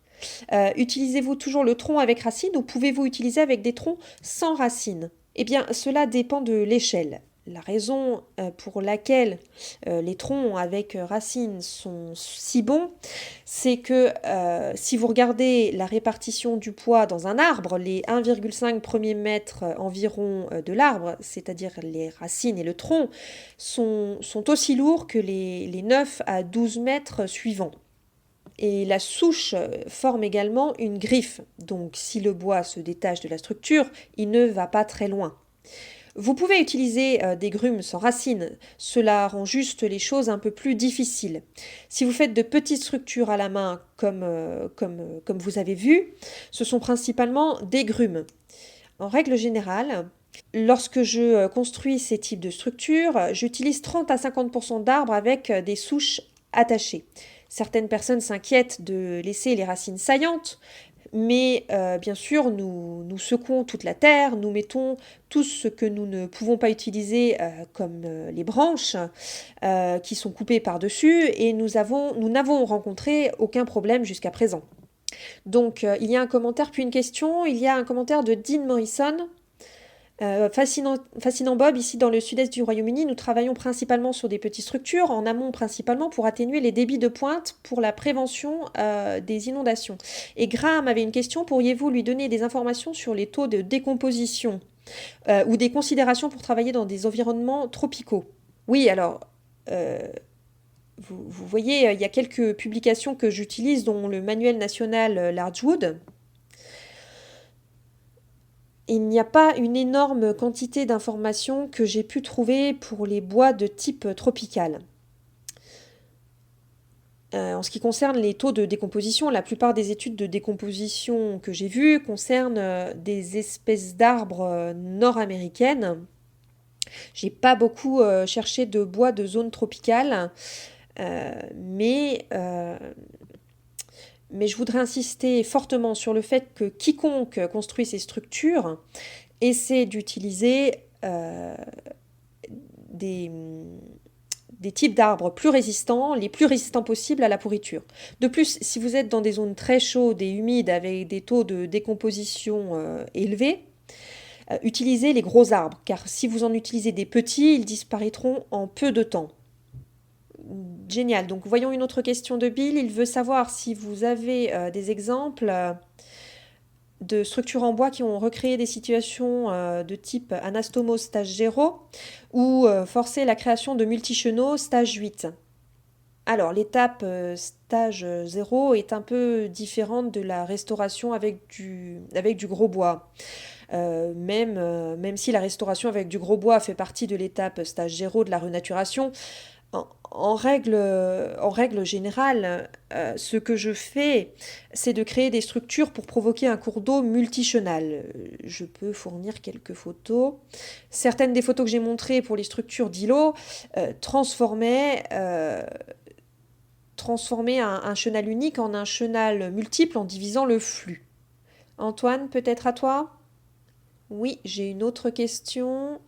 Utilisez-vous toujours le tronc avec racines ou pouvez-vous utiliser avec des troncs sans racines? Eh bien, cela dépend de l'échelle. La raison pour laquelle les troncs avec racines sont si bons, c'est que si vous regardez la répartition du poids dans un arbre, les 1,5 premiers mètres environ de l'arbre, c'est-à-dire les racines et le tronc, sont aussi lourds que les 9 à 12 mètres suivants. Et la souche forme également une griffe, donc si le bois se détache de la structure, il ne va pas très loin. Vous pouvez utiliser des grumes sans racines, cela rend juste les choses un peu plus difficiles. Si vous faites de petites structures à la main comme vous avez vu, ce sont principalement des grumes. En règle générale, lorsque je construis ces types de structures, j'utilise 30 à 50% d'arbres avec des souches attachées. Certaines personnes s'inquiètent de laisser les racines saillantes, mais bien sûr, nous secouons toute la terre, nous mettons tout ce que nous ne pouvons pas utiliser comme les branches qui sont coupées par-dessus, et nous n'avons rencontré aucun problème jusqu'à présent. Donc il y a un commentaire puis une question, il y a un commentaire de Dean Morrison. Fascinant Bob, ici dans le sud-est du Royaume-Uni, nous travaillons principalement sur des petites structures, en amont principalement pour atténuer les débits de pointe pour la prévention des inondations. Et Graham avait une question, pourriez-vous lui donner des informations sur les taux de décomposition ou des considérations pour travailler dans des environnements tropicaux? Oui, alors, vous voyez, il y a quelques publications que j'utilise, dont le manuel national Largewood. Il n'y a pas une énorme quantité d'informations que j'ai pu trouver pour les bois de type tropical. En ce qui concerne les taux de décomposition, la plupart des études de décomposition que j'ai vues concernent des espèces d'arbres nord-américaines. J'ai pas beaucoup cherché de bois de zone tropicale, mais je voudrais insister fortement sur le fait que quiconque construit ces structures essaie d'utiliser des types d'arbres plus résistants, les plus résistants possibles à la pourriture. De plus, si vous êtes dans des zones très chaudes et humides avec des taux de décomposition élevés, utilisez les gros arbres, car si vous en utilisez des petits, ils disparaîtront en peu de temps. Génial. Donc voyons une autre question de Bill. Il veut savoir si vous avez des exemples de structures en bois qui ont recréé des situations de type anastomose stage 0 ou forcé la création de multichenaux stage 8. Alors l'étape stage 0 est un peu différente de la restauration avec du gros bois. Même si la restauration avec du gros bois fait partie de l'étape stage 0 de la renaturation, en règle générale, ce que je fais, c'est de créer des structures pour provoquer un cours d'eau multichenal. Je peux fournir quelques photos. Certaines des photos que j'ai montrées pour les structures d'îlots transformaient un chenal unique en un chenal multiple en divisant le flux. Antoine, peut-être à toi? Oui, j'ai une autre question.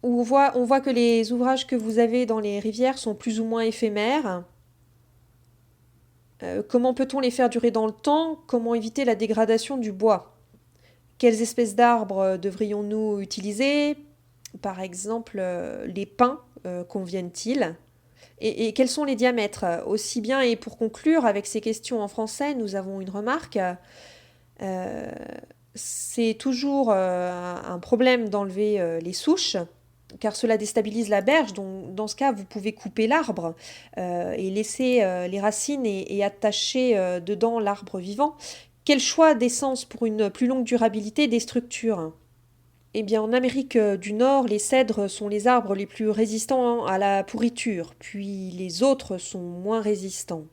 On voit que les ouvrages que vous avez dans les rivières sont plus ou moins éphémères. Comment peut-on les faire durer dans le temps? Comment éviter la dégradation du bois? Quelles espèces d'arbres devrions-nous utiliser? Par exemple, les pins conviennent-ils? Et quels sont les diamètres? Aussi bien, et pour conclure avec ces questions en français, nous avons une remarque. C'est toujours un problème d'enlever les souches, car cela déstabilise la berge. Donc, dans ce cas, vous pouvez couper l'arbre et laisser les racines et attacher dedans l'arbre vivant. Quel choix d'essence pour une plus longue durabilité des structures? Eh bien, en Amérique du Nord, les cèdres sont les arbres les plus résistants à la pourriture, puis les autres sont moins résistants.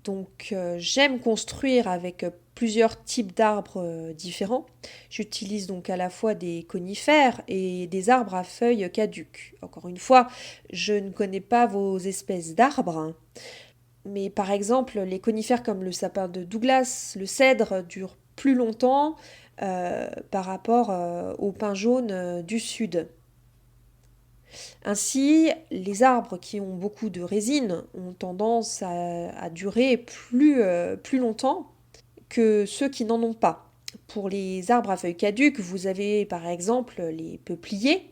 Donc j'aime construire avec plusieurs types d'arbres différents. J'utilise donc à la fois des conifères et des arbres à feuilles caduques. Encore une fois, je ne connais pas vos espèces d'arbres, mais par exemple, les conifères comme le sapin de Douglas, le cèdre durent plus longtemps par rapport au pin jaune du sud. Ainsi, les arbres qui ont beaucoup de résine ont tendance à durer plus longtemps que ceux qui n'en ont pas. Pour les arbres à feuilles caduques, vous avez par exemple les peupliers.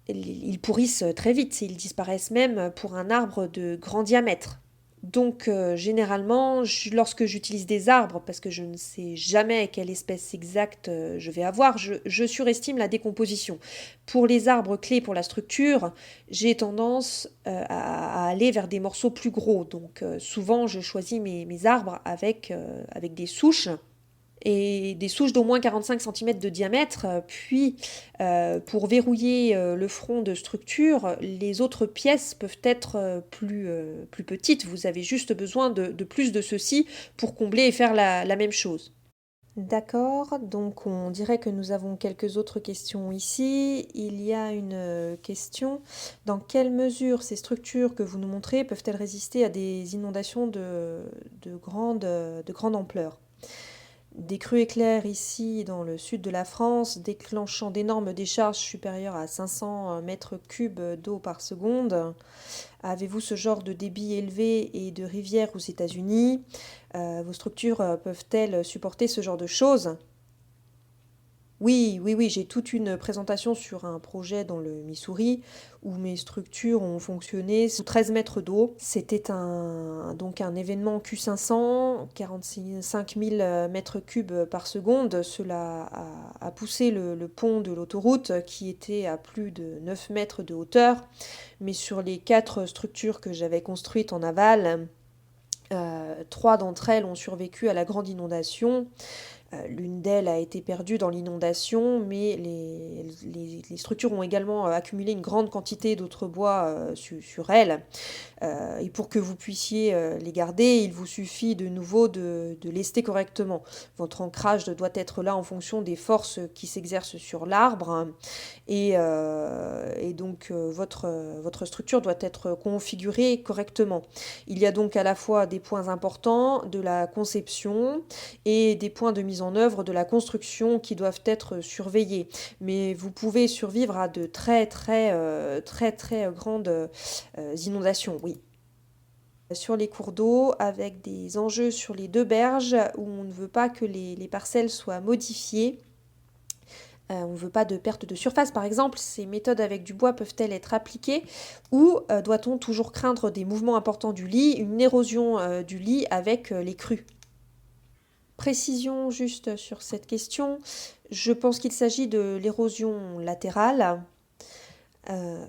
Ils pourrissent très vite, ils disparaissent même pour un arbre de grand diamètre. Donc généralement, lorsque j'utilise des arbres, parce que je ne sais jamais quelle espèce exacte je vais avoir, je surestime la décomposition. Pour les arbres clés pour la structure, j'ai tendance à aller vers des morceaux plus gros. Donc souvent, je choisis mes arbres avec des souches et des souches d'au moins 45 cm de diamètre. Puis, pour verrouiller le front de structure, les autres pièces peuvent être plus petites. Vous avez juste besoin de plus de ceci pour combler et faire la même chose. D'accord, donc on dirait que nous avons quelques autres questions ici. Il y a une question. Dans quelle mesure ces structures que vous nous montrez peuvent-elles résister à des inondations de grande ampleur? Des crues éclairs ici dans le sud de la France, déclenchant d'énormes décharges supérieures à 500 mètres cubes d'eau par seconde. Avez-vous ce genre de débit élevé et de rivières aux États-Unis? Vos structures peuvent-elles supporter ce genre de choses? Oui, oui, oui, j'ai toute une présentation sur un projet dans le Missouri où mes structures ont fonctionné sous 13 mètres d'eau. C'était donc un événement Q500, 45 000 mètres cubes par seconde. Cela a poussé le pont de l'autoroute qui était à plus de 9 mètres de hauteur. Mais sur les 4 structures que j'avais construites en aval, 3 d'entre elles ont survécu à la grande inondation. L'une d'elles a été perdue dans l'inondation, mais les structures ont également accumulé une grande quantité d'autres bois sur elles. Et pour que vous puissiez les garder, il vous suffit de nouveau de lester correctement. Votre ancrage doit être là en fonction des forces qui s'exercent sur l'arbre, hein, et donc votre structure doit être configurée correctement. Il y a donc à la fois des points importants de la conception et des points de mise en œuvre de la construction qui doivent être surveillés. Mais vous pouvez survivre à de très grandes inondations, oui. Sur les cours d'eau, avec des enjeux sur les 2 berges où on ne veut pas que les parcelles soient modifiées. On ne veut pas de perte de surface, par exemple. Ces méthodes avec du bois peuvent-elles être appliquées ou doit-on toujours craindre des mouvements importants du lit, une érosion du lit avec les crues? Précision juste sur cette question. Je pense qu'il s'agit de l'érosion latérale. Euh,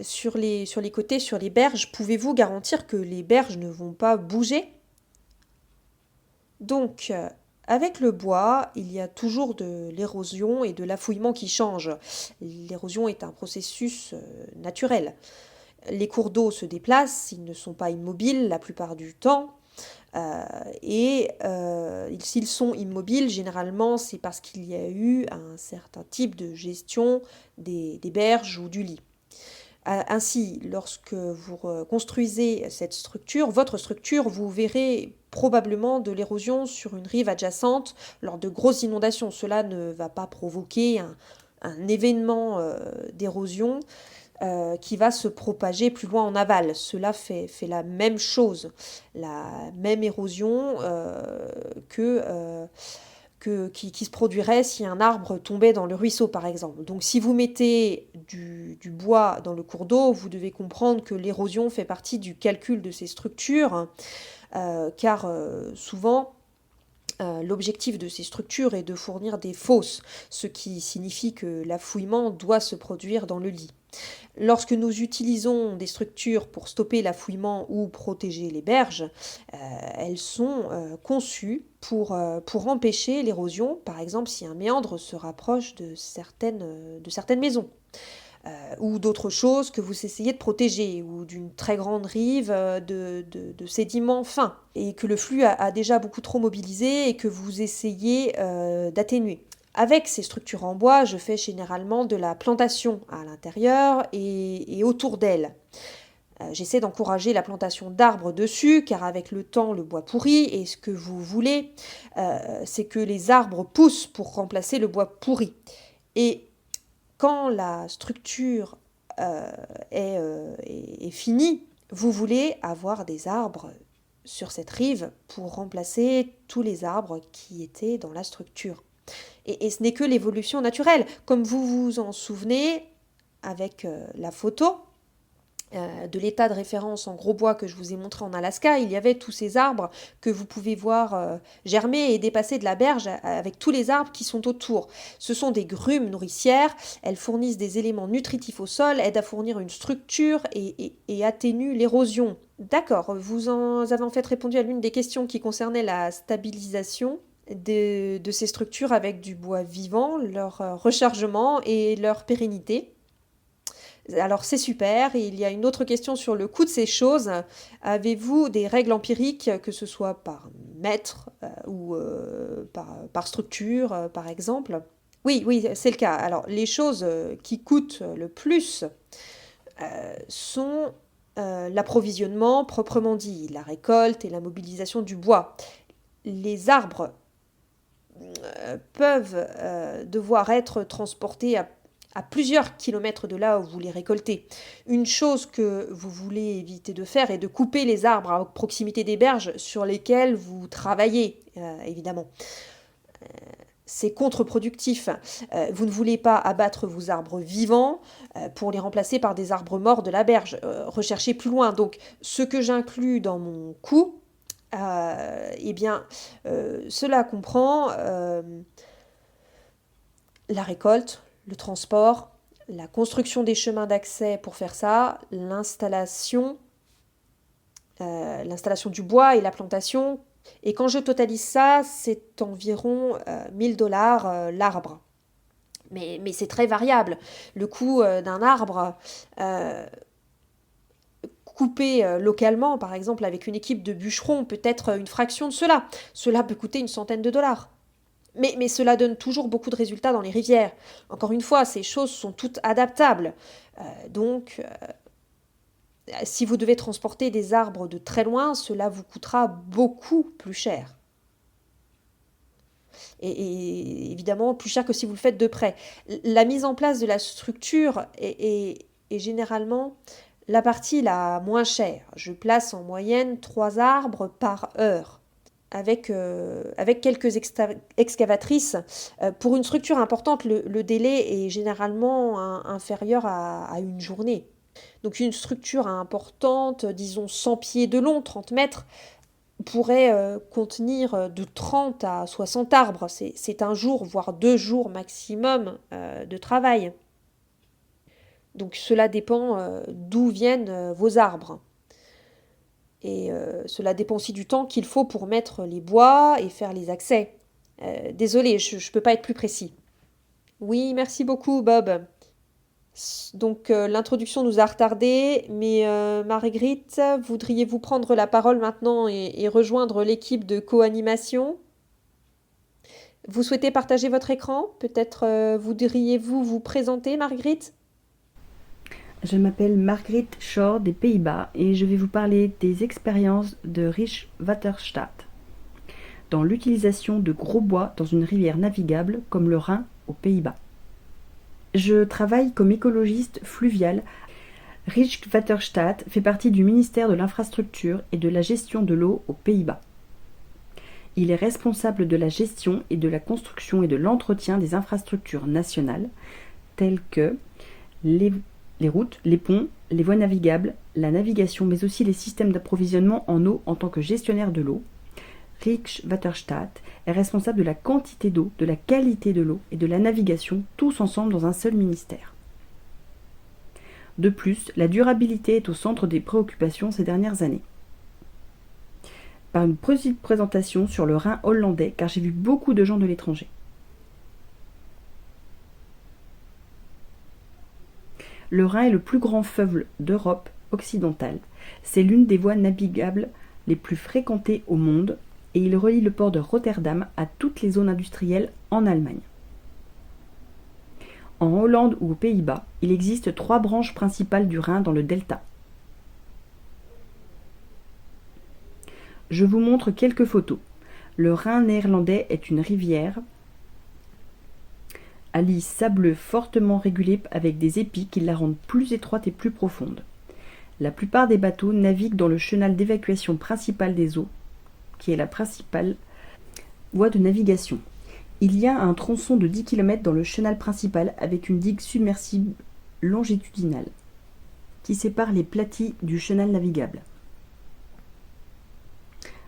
sur les côtés, sur les berges, pouvez-vous garantir que les berges ne vont pas bouger? Donc, avec le bois, il y a toujours de l'érosion et de l'affouillement qui changent. L'érosion est un processus naturel. Les cours d'eau se déplacent, ils ne sont pas immobiles la plupart du temps. S'ils sont immobiles, généralement, c'est parce qu'il y a eu un certain type de gestion des berges ou du lit. Ainsi, lorsque vous construisez cette structure, votre structure, vous verrez probablement de l'érosion sur une rive adjacente lors de grosses inondations. Cela ne va pas provoquer un événement d'érosion qui va se propager plus loin en aval. Cela fait la même chose, la même érosion qui se produirait si un arbre tombait dans le ruisseau, par exemple. Donc si vous mettez du bois dans le cours d'eau, vous devez comprendre que l'érosion fait partie du calcul de ces structures, car souvent, l'objectif de ces structures est de fournir des fosses, ce qui signifie que l'affouillement doit se produire dans le lit. Lorsque nous utilisons des structures pour stopper l'affouillement ou protéger les berges, elles sont conçues pour empêcher l'érosion, par exemple si un méandre se rapproche de certaines maisons. Ou d'autres choses que vous essayez de protéger, ou d'une très grande rive de sédiments fins, et que le flux a déjà beaucoup trop mobilisé et que vous essayez d'atténuer. Avec ces structures en bois, je fais généralement de la plantation à l'intérieur et autour d'elles. J'essaie d'encourager la plantation d'arbres dessus, car avec le temps, le bois pourrit, et ce que vous voulez, c'est que les arbres poussent pour remplacer le bois pourri. Et quand la structure est finie, vous voulez avoir des arbres sur cette rive pour remplacer tous les arbres qui étaient dans la structure. Et ce n'est que l'évolution naturelle. Comme vous vous en souvenez avec la photo de l'état de référence en gros bois que je vous ai montré en Alaska, il y avait tous ces arbres que vous pouvez voir germer et dépasser de la berge avec tous les arbres qui sont autour. Ce sont des grumes nourricières, elles fournissent des éléments nutritifs au sol, aident à fournir une structure et atténuent l'érosion. D'accord, vous avez en fait répondu à l'une des questions qui concernait la stabilisation de ces structures avec du bois vivant, leur rechargement et leur pérennité. Alors c'est super, et il y a une autre question sur le coût de ces choses. Avez-vous des règles empiriques, que ce soit par mètre ou par structure, par exemple. Oui, oui, c'est le cas. Alors, les choses qui coûtent le plus sont l'approvisionnement proprement dit, la récolte et la mobilisation du bois. Les arbres peuvent devoir être transportés à plusieurs kilomètres de là où vous les récoltez. Une chose que vous voulez éviter de faire est de couper les arbres à proximité des berges sur lesquelles vous travaillez, évidemment. C'est contre-productif. Vous ne voulez pas abattre vos arbres vivants pour les remplacer par des arbres morts de la berge. Recherchez plus loin. Donc, ce que j'inclus dans mon coût, eh bien, cela comprend la récolte, le transport, la construction des chemins d'accès pour faire ça, l'installation du bois et la plantation. Et quand je totalise ça, c'est environ 1000 $ l'arbre. Mais c'est très variable. Le coût d'un arbre coupé localement, par exemple avec une équipe de bûcherons, peut être une fraction de cela. Cela peut coûter une centaine de dollars. Mais cela donne toujours beaucoup de résultats dans les rivières. Encore une fois, ces choses sont toutes adaptables. Donc, si vous devez transporter des arbres de très loin, cela vous coûtera beaucoup plus cher. Et évidemment, plus cher que si vous le faites de près. La mise en place de la structure est généralement la partie la moins chère. Je place en moyenne 3 arbres par heure. Avec quelques excavatrices. Pour une structure importante, le délai est généralement inférieur à une journée. Donc une structure importante, disons 100 pieds de long, 30 mètres, pourrait contenir de 30 à 60 arbres. C'est un jour, voire 2 jours maximum de travail. Donc cela dépend d'où viennent vos arbres. Et cela dépend aussi du temps qu'il faut pour mettre les bois et faire les accès. Désolée, je ne peux pas être plus précis. Oui, merci beaucoup, Bob. Donc l'introduction nous a retardé, mais Marguerite, voudriez-vous prendre la parole maintenant et rejoindre l'équipe de co-animation? Vous souhaitez partager votre écran? Peut-être voudriez-vous vous présenter, Marguerite? Je m'appelle Margriet Shore des Pays-Bas et je vais vous parler des expériences de Rich Waterstaat dans l'utilisation de gros bois dans une rivière navigable comme le Rhin aux Pays-Bas. Je travaille comme écologiste fluvial. Rich Waterstaat fait partie du ministère de l'Infrastructure et de la gestion de l'eau aux Pays-Bas. Il est responsable de la gestion et de la construction et de l'entretien des infrastructures nationales telles que les routes, les ponts, les voies navigables, la navigation, mais aussi les systèmes d'approvisionnement en eau en tant que gestionnaire de l'eau. Rich Waterstaat est responsable de la quantité d'eau, de la qualité de l'eau et de la navigation, tous ensemble dans un seul ministère. De plus, la durabilité est au centre des préoccupations ces dernières années. Par une petite présentation sur le Rhin hollandais, car j'ai vu beaucoup de gens de l'étranger. Le Rhin est le plus grand fleuve d'Europe occidentale. C'est l'une des voies navigables les plus fréquentées au monde et il relie le port de Rotterdam à toutes les zones industrielles en Allemagne. En Hollande ou aux Pays-Bas, il existe 3 branches principales du Rhin dans le delta. Je vous montre quelques photos. Le Rhin néerlandais est une rivière à lit sableux fortement régulé avec des épis qui la rendent plus étroite et plus profonde. La plupart des bateaux naviguent dans le chenal d'évacuation principal des eaux, qui est la principale voie de navigation. Il y a un tronçon de 10 km dans le chenal principal avec une digue submersible longitudinale qui sépare les platies du chenal navigable.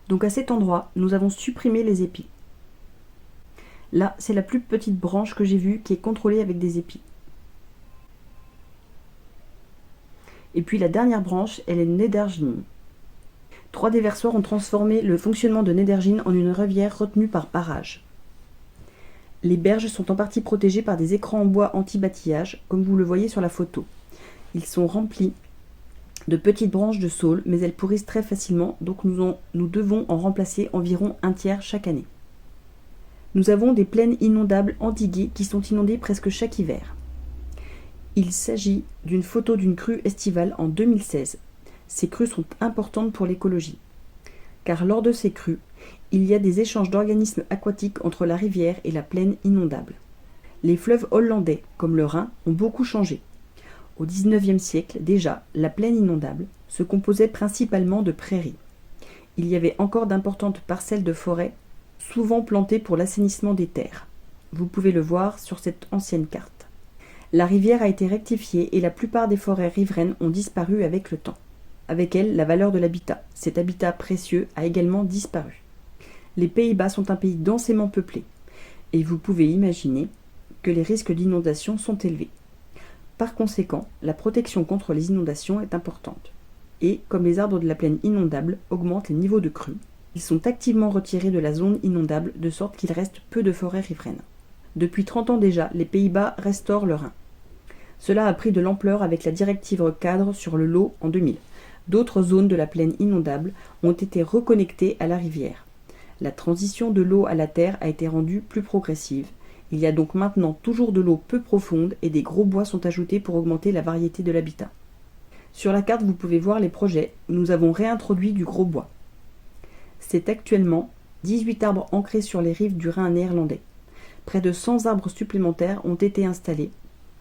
Donc à cet endroit, nous avons supprimé les épis. Là, c'est la plus petite branche que j'ai vue qui est contrôlée avec des épis. Et puis la dernière branche, elle est Nedergien. 3 déversoirs ont transformé le fonctionnement de Nedergien en une rivière retenue par barrage. Les berges sont en partie protégées par des écrans en bois anti-batillage, comme vous le voyez sur la photo. Ils sont remplis de petites branches de saule, mais elles pourrissent très facilement, donc nous devons en remplacer environ un tiers chaque année. Nous avons des plaines inondables endiguées qui sont inondées presque chaque hiver. Il s'agit d'une photo d'une crue estivale en 2016. Ces crues sont importantes pour l'écologie, car lors de ces crues, il y a des échanges d'organismes aquatiques entre la rivière et la plaine inondable. Les fleuves hollandais, comme le Rhin, ont beaucoup changé. Au XIXe siècle, déjà, la plaine inondable se composait principalement de prairies. Il y avait encore d'importantes parcelles de forêt, souvent plantées pour l'assainissement des terres. Vous pouvez le voir sur cette ancienne carte. La rivière a été rectifiée et la plupart des forêts riveraines ont disparu avec le temps. Avec elle, la valeur de l'habitat. Cet habitat précieux a également disparu. Les Pays-Bas sont un pays densément peuplé, et vous pouvez imaginer que les risques d'inondation sont élevés. Par conséquent, la protection contre les inondations est importante. Et, comme les arbres de la plaine inondable augmentent les niveaux de crue, ils sont activement retirés de la zone inondable de sorte qu'il reste peu de forêts riveraines. Depuis 30 ans déjà, les Pays-Bas restaurent le Rhin. Cela a pris de l'ampleur avec la directive cadre sur le lot en 2000. D'autres zones de la plaine inondable ont été reconnectées à la rivière. La transition de l'eau à la terre a été rendue plus progressive. Il y a donc maintenant toujours de l'eau peu profonde et des gros bois sont ajoutés pour augmenter la variété de l'habitat. Sur la carte, vous pouvez voir les projets où nous avons réintroduit du gros bois. C'est actuellement 18 arbres ancrés sur les rives du Rhin néerlandais. Près de 100 arbres supplémentaires ont été installés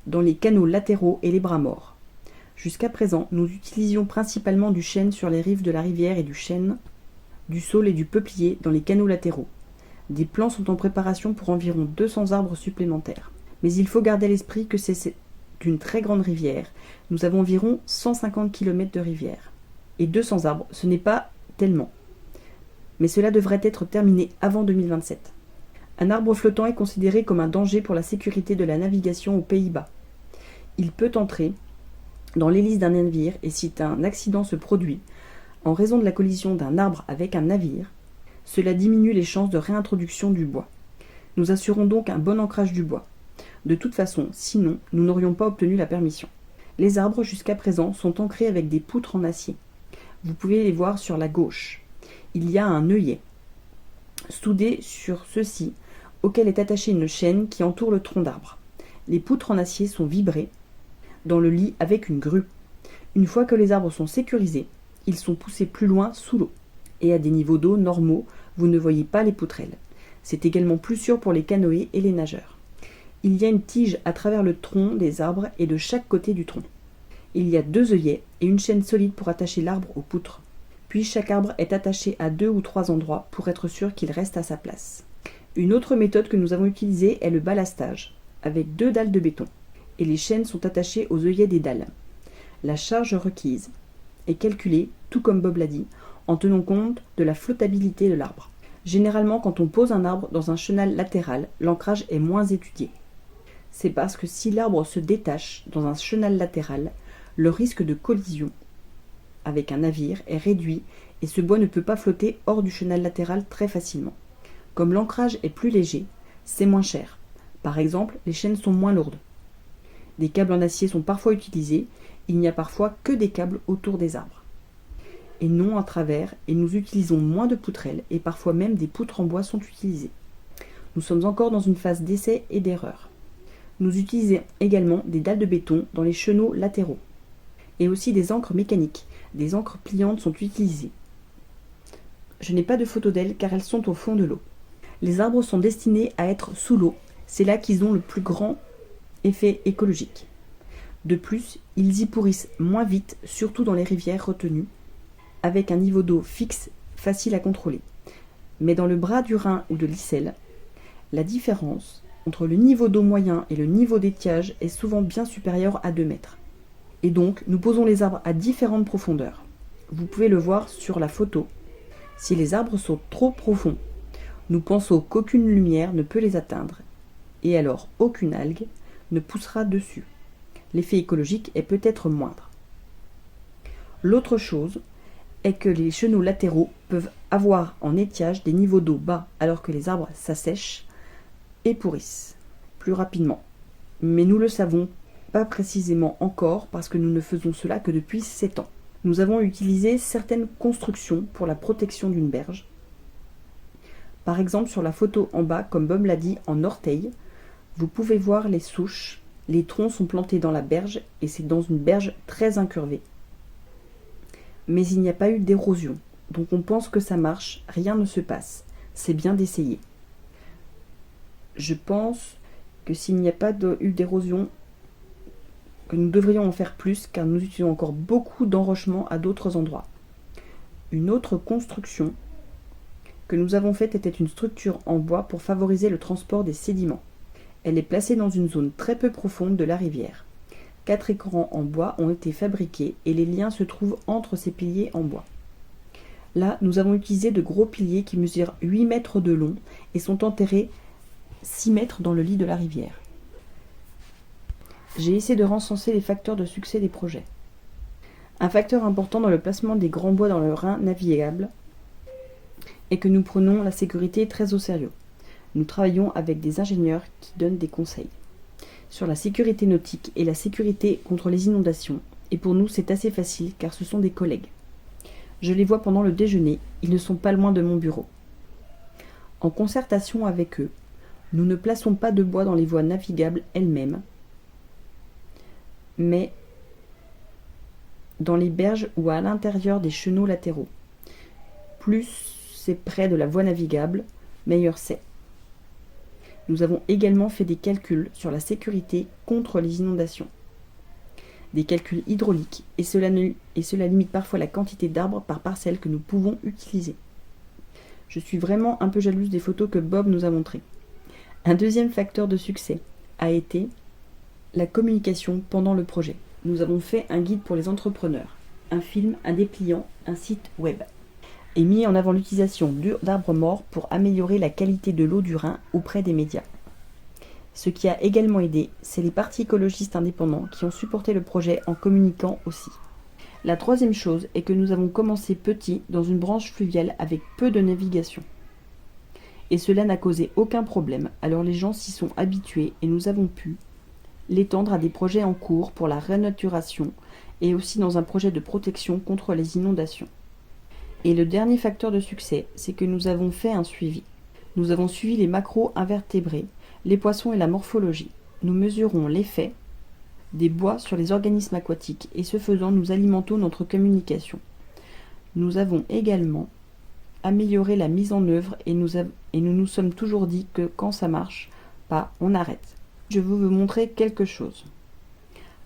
dans les canaux latéraux et les bras morts. Jusqu'à présent, nous utilisions principalement du chêne sur les rives de la rivière et du chêne, du saule et du peuplier dans les canaux latéraux. Des plans sont en préparation pour environ 200 arbres supplémentaires. Mais il faut garder à l'esprit que c'est une très grande rivière. Nous avons environ 150 km de rivière. Et 200 arbres, ce n'est pas tellement. Mais cela devrait être terminé avant 2027. Un arbre flottant est considéré comme un danger pour la sécurité de la navigation aux Pays-Bas. Il peut entrer dans l'hélice d'un navire et si un accident se produit en raison de la collision d'un arbre avec un navire, cela diminue les chances de réintroduction du bois. Nous assurons donc un bon ancrage du bois. De toute façon, sinon, nous n'aurions pas obtenu la permission. Les arbres jusqu'à présent sont ancrés avec des poutres en acier. Vous pouvez les voir sur la gauche. Il y a un œillet soudé sur ceux-ci, auquel est attachée une chaîne qui entoure le tronc d'arbre. Les poutres en acier sont vibrées dans le lit avec une grue. Une fois que les arbres sont sécurisés, ils sont poussés plus loin sous l'eau. Et à des niveaux d'eau normaux, vous ne voyez pas les poutrelles. C'est également plus sûr pour les canoës et les nageurs. Il y a une tige à travers le tronc des arbres et de chaque côté du tronc. Il y a 2 œillets et une chaîne solide pour attacher l'arbre aux poutres. Puis chaque arbre est attaché à 2 ou 3 endroits pour être sûr qu'il reste à sa place. Une autre méthode que nous avons utilisée est le ballastage, avec 2 dalles de béton, et les chaînes sont attachées aux œillets des dalles. La charge requise est calculée, tout comme Bob l'a dit, en tenant compte de la flottabilité de l'arbre. Généralement, quand on pose un arbre dans un chenal latéral, l'ancrage est moins étudié. C'est parce que si l'arbre se détache dans un chenal latéral, le risque de collision avec un navire est réduit et ce bois ne peut pas flotter hors du chenal latéral très facilement. Comme l'ancrage est plus léger, c'est moins cher. Par exemple, les chaînes sont moins lourdes. Des câbles en acier sont parfois utilisés, il n'y a parfois que des câbles autour des arbres. Et non à travers, et nous utilisons moins de poutrelles, et parfois même des poutres en bois sont utilisées. Nous sommes encore dans une phase d'essai et d'erreur. Nous utilisons également des dalles de béton dans les chenaux latéraux. Et aussi des ancres mécaniques. Des ancres pliantes sont utilisées. Je n'ai pas de photo d'elles car elles sont au fond de l'eau. Les arbres sont destinés à être sous l'eau. C'est là qu'ils ont le plus grand effet écologique. De plus, ils y pourrissent moins vite, surtout dans les rivières retenues, avec un niveau d'eau fixe, facile à contrôler. Mais dans le bras du Rhin ou de l'Issel, la différence entre le niveau d'eau moyen et le niveau d'étiage est souvent bien supérieure à 2 mètres. Et donc, nous posons les arbres à différentes profondeurs. Vous pouvez le voir sur la photo. Si les arbres sont trop profonds, nous pensons qu'aucune lumière ne peut les atteindre. Et alors, aucune algue ne poussera dessus. L'effet écologique est peut-être moindre. L'autre chose est que les chenaux latéraux peuvent avoir en étiage des niveaux d'eau bas alors que les arbres s'assèchent et pourrissent plus rapidement. Mais nous le savons pas précisément encore parce que nous ne faisons cela que depuis 7 ans. Nous avons utilisé certaines constructions pour la protection d'une berge. Par exemple, sur la photo en bas, comme Bob l'a dit, en orteil, vous pouvez voir les souches. Les troncs sont plantés dans la berge et c'est dans une berge très incurvée. Mais il n'y a pas eu d'érosion, donc on pense que ça marche, rien ne se passe. C'est bien d'essayer. Je pense que s'il n'y a pas eu d'érosion, que nous devrions en faire plus car nous utilisons encore beaucoup d'enrochement à d'autres endroits. Une autre construction que nous avons faite était une structure en bois pour favoriser le transport des sédiments. Elle est placée dans une zone très peu profonde de la rivière. 4 écrans en bois ont été fabriqués et les liens se trouvent entre ces piliers en bois. Là, nous avons utilisé de gros piliers qui mesurent 8 mètres de long et sont enterrés 6 mètres dans le lit de la rivière. J'ai essayé de recenser les facteurs de succès des projets. Un facteur important dans le placement des grands bois dans le Rhin navigable est que nous prenons la sécurité très au sérieux. Nous travaillons avec des ingénieurs qui donnent des conseils sur la sécurité nautique et la sécurité contre les inondations, et pour nous c'est assez facile car ce sont des collègues. Je les vois pendant le déjeuner, ils ne sont pas loin de mon bureau. En concertation avec eux, nous ne plaçons pas de bois dans les voies navigables elles-mêmes, mais dans les berges ou à l'intérieur des chenaux latéraux. Plus c'est près de la voie navigable, meilleur c'est. Nous avons également fait des calculs sur la sécurité contre les inondations. Des calculs hydrauliques, et cela limite parfois la quantité d'arbres par parcelle que nous pouvons utiliser. Je suis vraiment un peu jalouse des photos que Bob nous a montrées. Un deuxième facteur de succès a été la communication pendant le projet. Nous avons fait un guide pour les entrepreneurs, un film, un dépliant, un site web, et mis en avant l'utilisation d'arbres morts pour améliorer la qualité de l'eau du Rhin auprès des médias. Ce qui a également aidé, c'est les partis écologistes indépendants qui ont supporté le projet en communiquant aussi. La troisième chose est que nous avons commencé petit dans une branche fluviale avec peu de navigation. Et cela n'a causé aucun problème, alors les gens s'y sont habitués et nous avons pu l'étendre à des projets en cours pour la renaturation et aussi dans un projet de protection contre les inondations. Et le dernier facteur de succès, c'est que nous avons fait un suivi. Nous avons suivi les macro-invertébrés, les poissons et la morphologie. Nous mesurons l'effet des bois sur les organismes aquatiques et ce faisant, nous alimentons notre communication. Nous avons également amélioré la mise en œuvre et nous nous sommes toujours dit que quand ça marche pas, on arrête. Je veux vous montrer quelque chose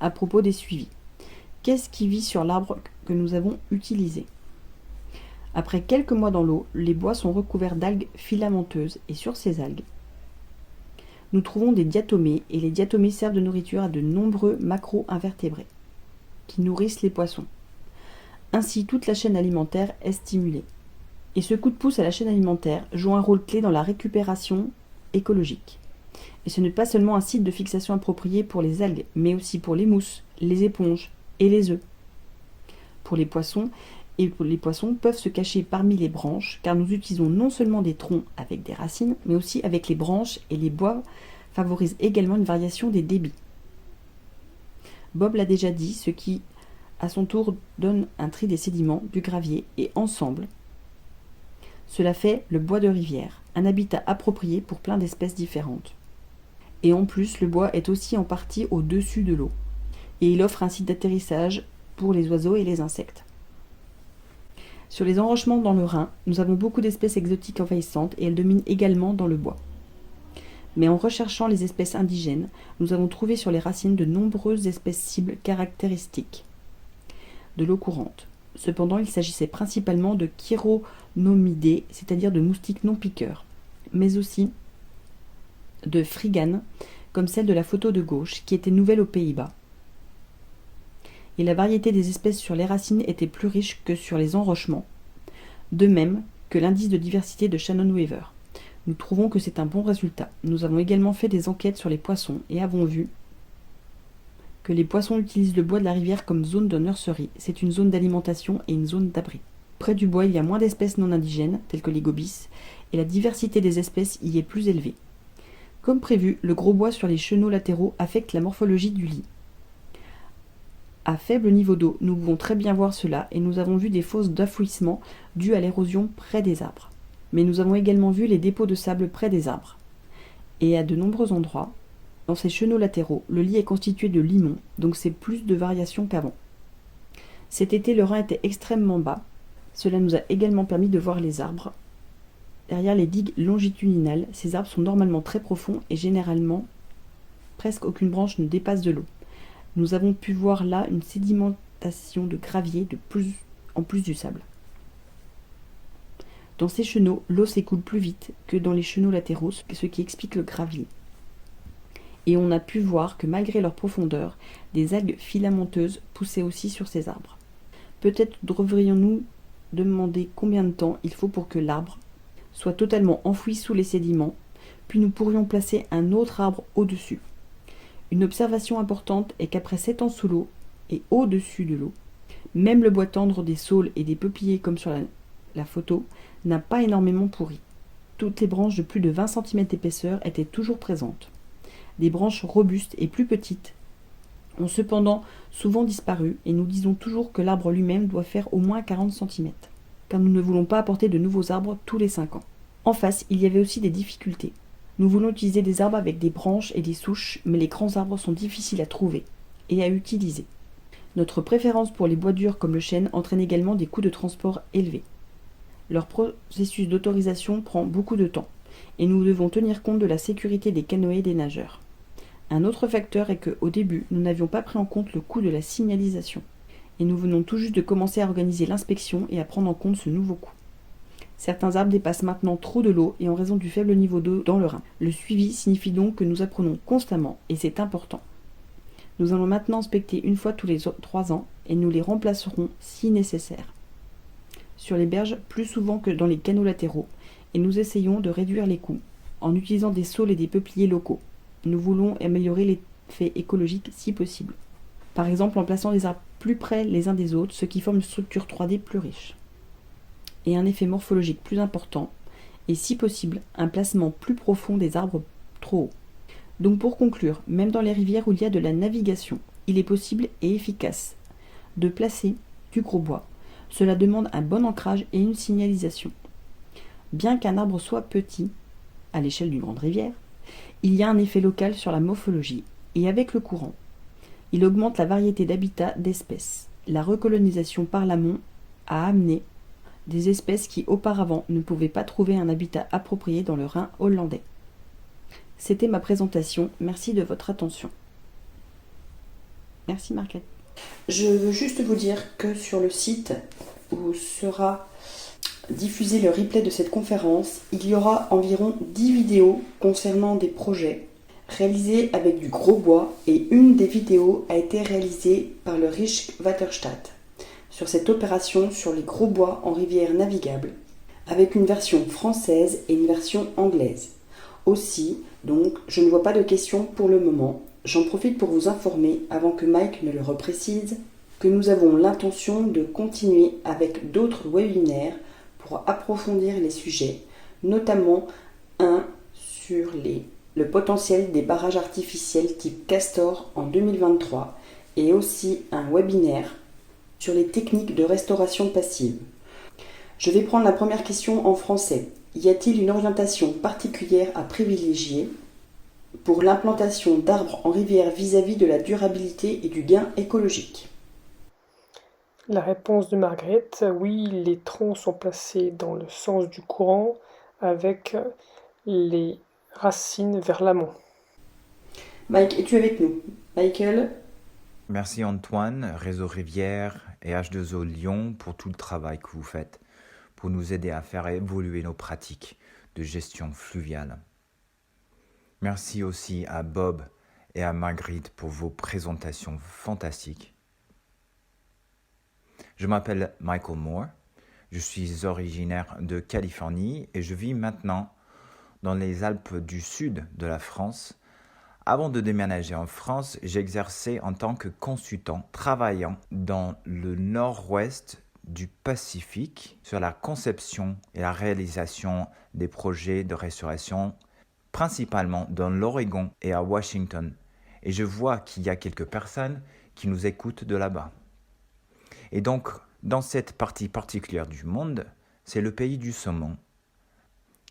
à propos des suivis. Qu'est-ce qui vit sur l'arbre que nous avons utilisé ? Après quelques mois dans l'eau, les bois sont recouverts d'algues filamenteuses et sur ces algues, nous trouvons des diatomées et les diatomées servent de nourriture à de nombreux macro-invertébrés qui nourrissent les poissons. Ainsi, toute la chaîne alimentaire est stimulée. Et ce coup de pouce à la chaîne alimentaire joue un rôle clé dans la récupération écologique. Et ce n'est pas seulement un site de fixation approprié pour les algues, mais aussi pour les mousses, les éponges et les œufs. Pour les poissons peuvent se cacher parmi les branches, car nous utilisons non seulement des troncs avec des racines, mais aussi avec les branches et les bois favorisent également une variation des débits. Bob l'a déjà dit, ce qui, à son tour, donne un tri des sédiments, du gravier, et ensemble, cela fait le bois de rivière, un habitat approprié pour plein d'espèces différentes. Et en plus, le bois est aussi en partie au-dessus de l'eau, et il offre un site d'atterrissage pour les oiseaux et les insectes. Sur les enrochements dans le Rhin, nous avons beaucoup d'espèces exotiques envahissantes et elles dominent également dans le bois. Mais en recherchant les espèces indigènes, nous avons trouvé sur les racines de nombreuses espèces cibles caractéristiques de l'eau courante. Cependant, il s'agissait principalement de chironomidés, c'est-à-dire de moustiques non piqueurs, mais aussi de phryganes, comme celle de la photo de gauche, qui était nouvelle aux Pays-Bas. Et la variété des espèces sur les racines était plus riche que sur les enrochements, de même que l'indice de diversité de Shannon-Weaver. Nous trouvons que c'est un bon résultat. Nous avons également fait des enquêtes sur les poissons et avons vu que les poissons utilisent le bois de la rivière comme zone de nurserie. C'est une zone d'alimentation et une zone d'abri. Près du bois, il y a moins d'espèces non indigènes, telles que les gobis, et la diversité des espèces y est plus élevée. Comme prévu, le gros bois sur les chenaux latéraux affecte la morphologie du lit. À faible niveau d'eau, nous pouvons très bien voir cela et nous avons vu des fosses d'affouissement dues à l'érosion près des arbres. Mais nous avons également vu les dépôts de sable près des arbres. Et à de nombreux endroits, dans ces chenaux latéraux, le lit est constitué de limon, donc c'est plus de variations qu'avant. Cet été, le Rhin était extrêmement bas. Cela nous a également permis de voir les arbres. Derrière les digues longitudinales, ces arbres sont normalement très profonds et généralement, presque aucune branche ne dépasse de l'eau. Nous avons pu voir là une sédimentation de gravier en plus du sable. Dans ces chenaux, l'eau s'écoule plus vite que dans les chenaux latéraux, ce qui explique le gravier. Et on a pu voir que malgré leur profondeur, des algues filamenteuses poussaient aussi sur ces arbres. Peut-être devrions-nous demander combien de temps il faut pour que l'arbre soit totalement enfoui sous les sédiments, puis nous pourrions placer un autre arbre au-dessus. Une observation importante est qu'après 7 ans sous l'eau et au-dessus de l'eau, même le bois tendre des saules et des peupliers comme sur la photo n'a pas énormément pourri. Toutes les branches de plus de 20 cm d'épaisseur étaient toujours présentes. Des branches robustes et plus petites ont cependant souvent disparu et nous disons toujours que l'arbre lui-même doit faire au moins 40 cm, car nous ne voulons pas apporter de nouveaux arbres tous les 5 ans. En face, il y avait aussi des difficultés. Nous voulons utiliser des arbres avec des branches et des souches, mais les grands arbres sont difficiles à trouver et à utiliser. Notre préférence pour les bois durs comme le chêne entraîne également des coûts de transport élevés. Leur processus d'autorisation prend beaucoup de temps et nous devons tenir compte de la sécurité des canoës et des nageurs. Un autre facteur est qu'au début, nous n'avions pas pris en compte le coût de la signalisation et nous venons tout juste de commencer à organiser l'inspection et à prendre en compte ce nouveau coût. Certains arbres dépassent maintenant trop de l'eau et en raison du faible niveau d'eau dans le Rhin. Le suivi signifie donc que nous apprenons constamment et c'est important. Nous allons maintenant inspecter une fois tous les 3 ans et nous les remplacerons si nécessaire. Sur les berges plus souvent que dans les canaux latéraux et nous essayons de réduire les coûts en utilisant des saules et des peupliers locaux. Nous voulons améliorer l'effet écologique si possible. Par exemple en plaçant les arbres plus près les uns des autres, ce qui forme une structure 3D plus riche. Et un effet morphologique plus important, et si possible, un placement plus profond des arbres trop hauts. Donc pour conclure, même dans les rivières où il y a de la navigation, il est possible et efficace de placer du gros bois. Cela demande un bon ancrage et une signalisation. Bien qu'un arbre soit petit, à l'échelle d'une grande rivière, il y a un effet local sur la morphologie, et avec le courant, il augmente la variété d'habitats d'espèces. La recolonisation par l'amont a amené des espèces qui auparavant ne pouvaient pas trouver un habitat approprié dans le Rhin hollandais. C'était ma présentation, merci de votre attention. Merci Marguerite. Je veux juste vous dire que sur le site où sera diffusé le replay de cette conférence, il y aura environ 10 vidéos concernant des projets réalisés avec du gros bois et une des vidéos a été réalisée par le Rijkswaterstaat sur cette opération sur les gros bois en rivière navigable, avec une version française et une version anglaise. Aussi, donc, je ne vois pas de questions pour le moment. J'en profite pour vous informer, avant que Mike ne le reprécise, que nous avons l'intention de continuer avec d'autres webinaires pour approfondir les sujets, notamment un sur le potentiel des barrages artificiels type Castor en 2023 et aussi un webinaire sur les techniques de restauration passive. Je vais prendre la première question en français. Y a-t-il une orientation particulière à privilégier pour l'implantation d'arbres en rivière vis-à-vis de la durabilité et du gain écologique? La réponse de Margrethe, oui, les troncs sont placés dans le sens du courant avec les racines vers l'amont. Mike, es-tu avec nous? Michael? Merci Antoine, Réseau Rivière et H2O Lyon pour tout le travail que vous faites pour nous aider à faire évoluer nos pratiques de gestion fluviale. Merci aussi à Bob et à Marguerite pour vos présentations fantastiques. Je m'appelle Michael Moore, je suis originaire de Californie et je vis maintenant dans les Alpes du sud de la France. Avant de déménager en France, j'exerçais en tant que consultant travaillant dans le nord-ouest du Pacifique sur la conception et la réalisation des projets de restauration, principalement dans l'Oregon et à Washington. Et je vois qu'il y a quelques personnes qui nous écoutent de là-bas. Et donc, dans cette partie particulière du monde, c'est le pays du saumon.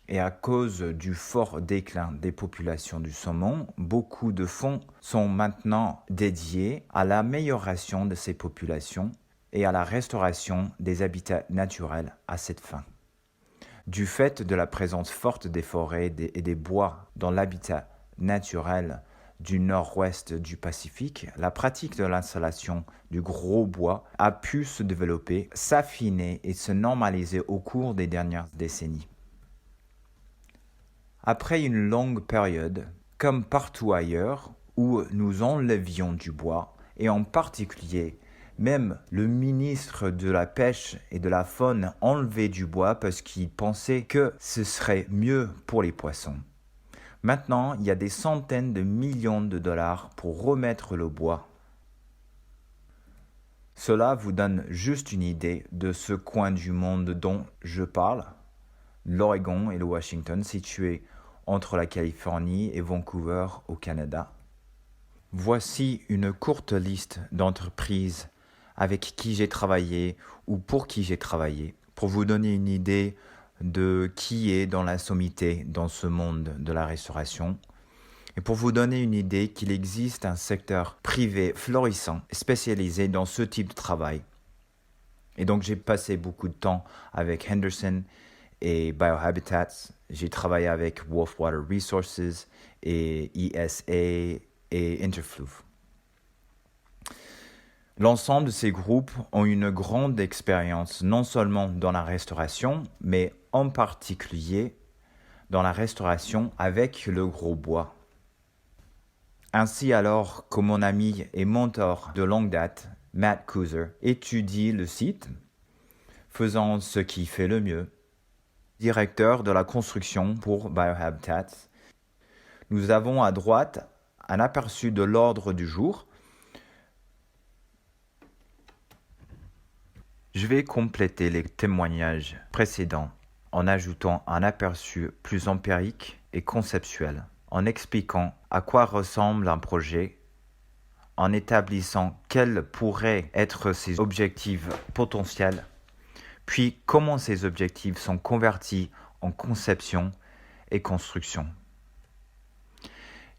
Et à cause du fort déclin des populations du saumon, beaucoup de fonds sont maintenant dédiés à l'amélioration de ces populations et à la restauration des habitats naturels à cette fin. Du fait de la présence forte des forêts et des bois dans l'habitat naturel du nord-ouest du Pacifique, la pratique de l'installation du gros bois a pu se développer, s'affiner et se normaliser au cours des dernières décennies. Après une longue période, comme partout ailleurs, où nous enlevions du bois, et en particulier même le ministre de la Pêche et de la Faune enlevait du bois parce qu'il pensait que ce serait mieux pour les poissons. Maintenant, il y a des centaines de millions de dollars pour remettre le bois. Cela vous donne juste une idée de ce coin du monde dont je parle, l'Oregon et le Washington, situés entre la Californie et Vancouver au Canada. Voici une courte liste d'entreprises avec qui j'ai travaillé ou pour qui j'ai travaillé, pour vous donner une idée de qui est dans la sommité dans ce monde de la restauration, et pour vous donner une idée qu'il existe un secteur privé florissant, spécialisé dans ce type de travail. Et donc j'ai passé beaucoup de temps avec Henderson et Biohabitats, j'ai travaillé avec Wolf Water Resources et ESA et Interfluve. L'ensemble de ces groupes ont une grande expérience non seulement dans la restauration, mais en particulier dans la restauration avec le gros bois. Ainsi alors que mon ami et mentor de longue date, Matt Kuzer, étudie le site, faisant ce qu'il fait le mieux, directeur de la construction pour Biohabitats, nous avons à droite un aperçu de l'ordre du jour. Je vais compléter les témoignages précédents en ajoutant un aperçu plus empirique et conceptuel, en expliquant à quoi ressemble un projet, en établissant quels pourraient être ses objectifs potentiels, puis comment ces objectifs sont convertis en conception et construction.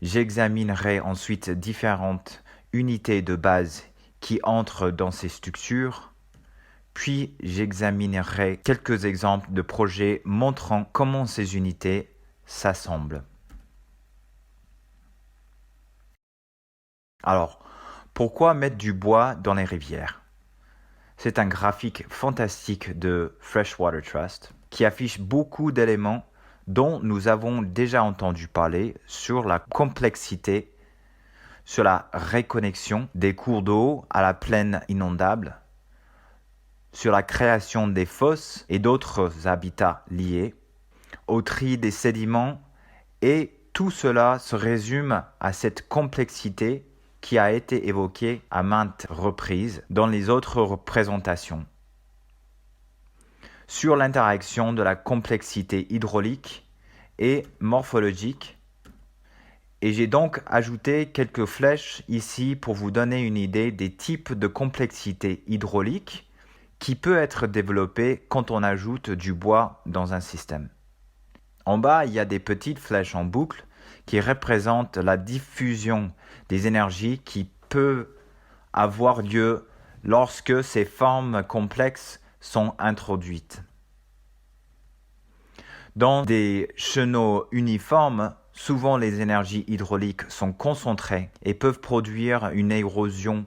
J'examinerai ensuite différentes unités de base qui entrent dans ces structures, puis j'examinerai quelques exemples de projets montrant comment ces unités s'assemblent. Alors, pourquoi mettre du bois dans les rivières ? C'est un graphique fantastique de Freshwater Trust qui affiche beaucoup d'éléments dont nous avons déjà entendu parler sur la complexité, sur la reconnexion des cours d'eau à la plaine inondable, sur la création des fosses et d'autres habitats liés, au tri des sédiments, et tout cela se résume à cette complexité qui a été évoquée à maintes reprises dans les autres représentations. Sur l'interaction de la complexité hydraulique et morphologique, et j'ai donc ajouté quelques flèches ici pour vous donner une idée des types de complexité hydraulique qui peut être développée quand on ajoute du bois dans un système. En bas, il y a des petites flèches en boucle qui représentent la diffusion des énergies qui peut avoir lieu lorsque ces formes complexes sont introduites. Dans des chenaux uniformes, souvent les énergies hydrauliques sont concentrées et peuvent produire une érosion.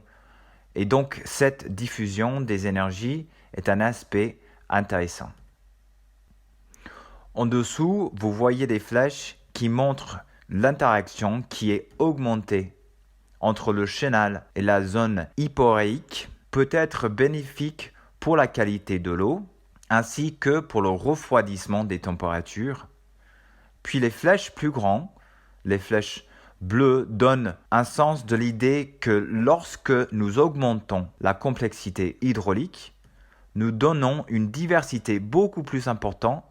Et donc cette diffusion des énergies est un aspect intéressant. En dessous, vous voyez des flèches qui montrent l'interaction qui est augmentée entre le chenal et la zone hyporéique, peut être bénéfique pour la qualité de l'eau, ainsi que pour le refroidissement des températures. Puis les flèches plus grandes, les flèches bleues, donnent un sens de l'idée que lorsque nous augmentons la complexité hydraulique, nous donnons une diversité beaucoup plus importante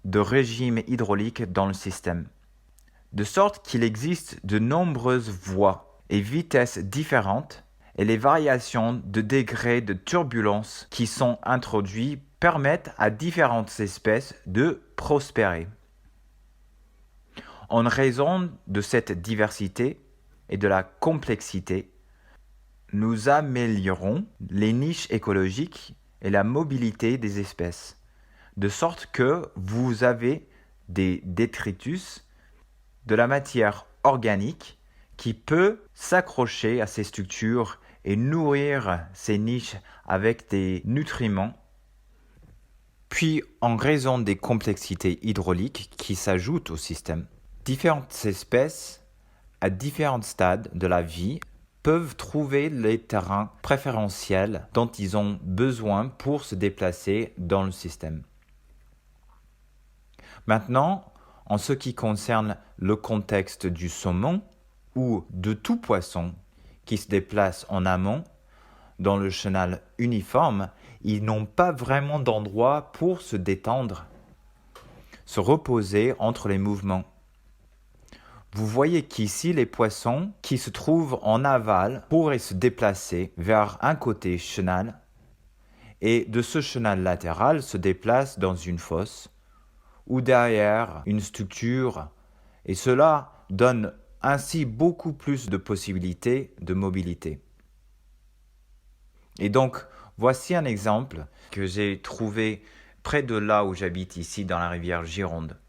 de régimes hydrauliques dans le système. De sorte qu'il existe de nombreuses voies et vitesses différentes et les variations de degrés de turbulence qui sont introduits permettent à différentes espèces de prospérer. En raison de cette diversité et de la complexité, nous améliorons les niches écologiques et la mobilité des espèces, de sorte que vous avez des détritus, de la matière organique qui peut s'accrocher à ces structures et nourrir ces niches avec des nutriments. Puis, en raison des complexités hydrauliques qui s'ajoutent au système, différentes espèces, à différents stades de la vie, peuvent trouver les terrains préférentiels dont ils ont besoin pour se déplacer dans le système. Maintenant, en ce qui concerne le contexte du saumon ou de tout poisson qui se déplace en amont, dans le chenal uniforme, ils n'ont pas vraiment d'endroit pour se détendre, se reposer entre les mouvements. Vous voyez qu'ici, les poissons qui se trouvent en aval pourraient se déplacer vers un côté chenal et de ce chenal latéral se déplacent dans une fosse ou derrière une structure et cela donne ainsi beaucoup plus de possibilités de mobilité. Et donc, voici un exemple que j'ai trouvé près de là où j'habite ici dans la rivière Gironde.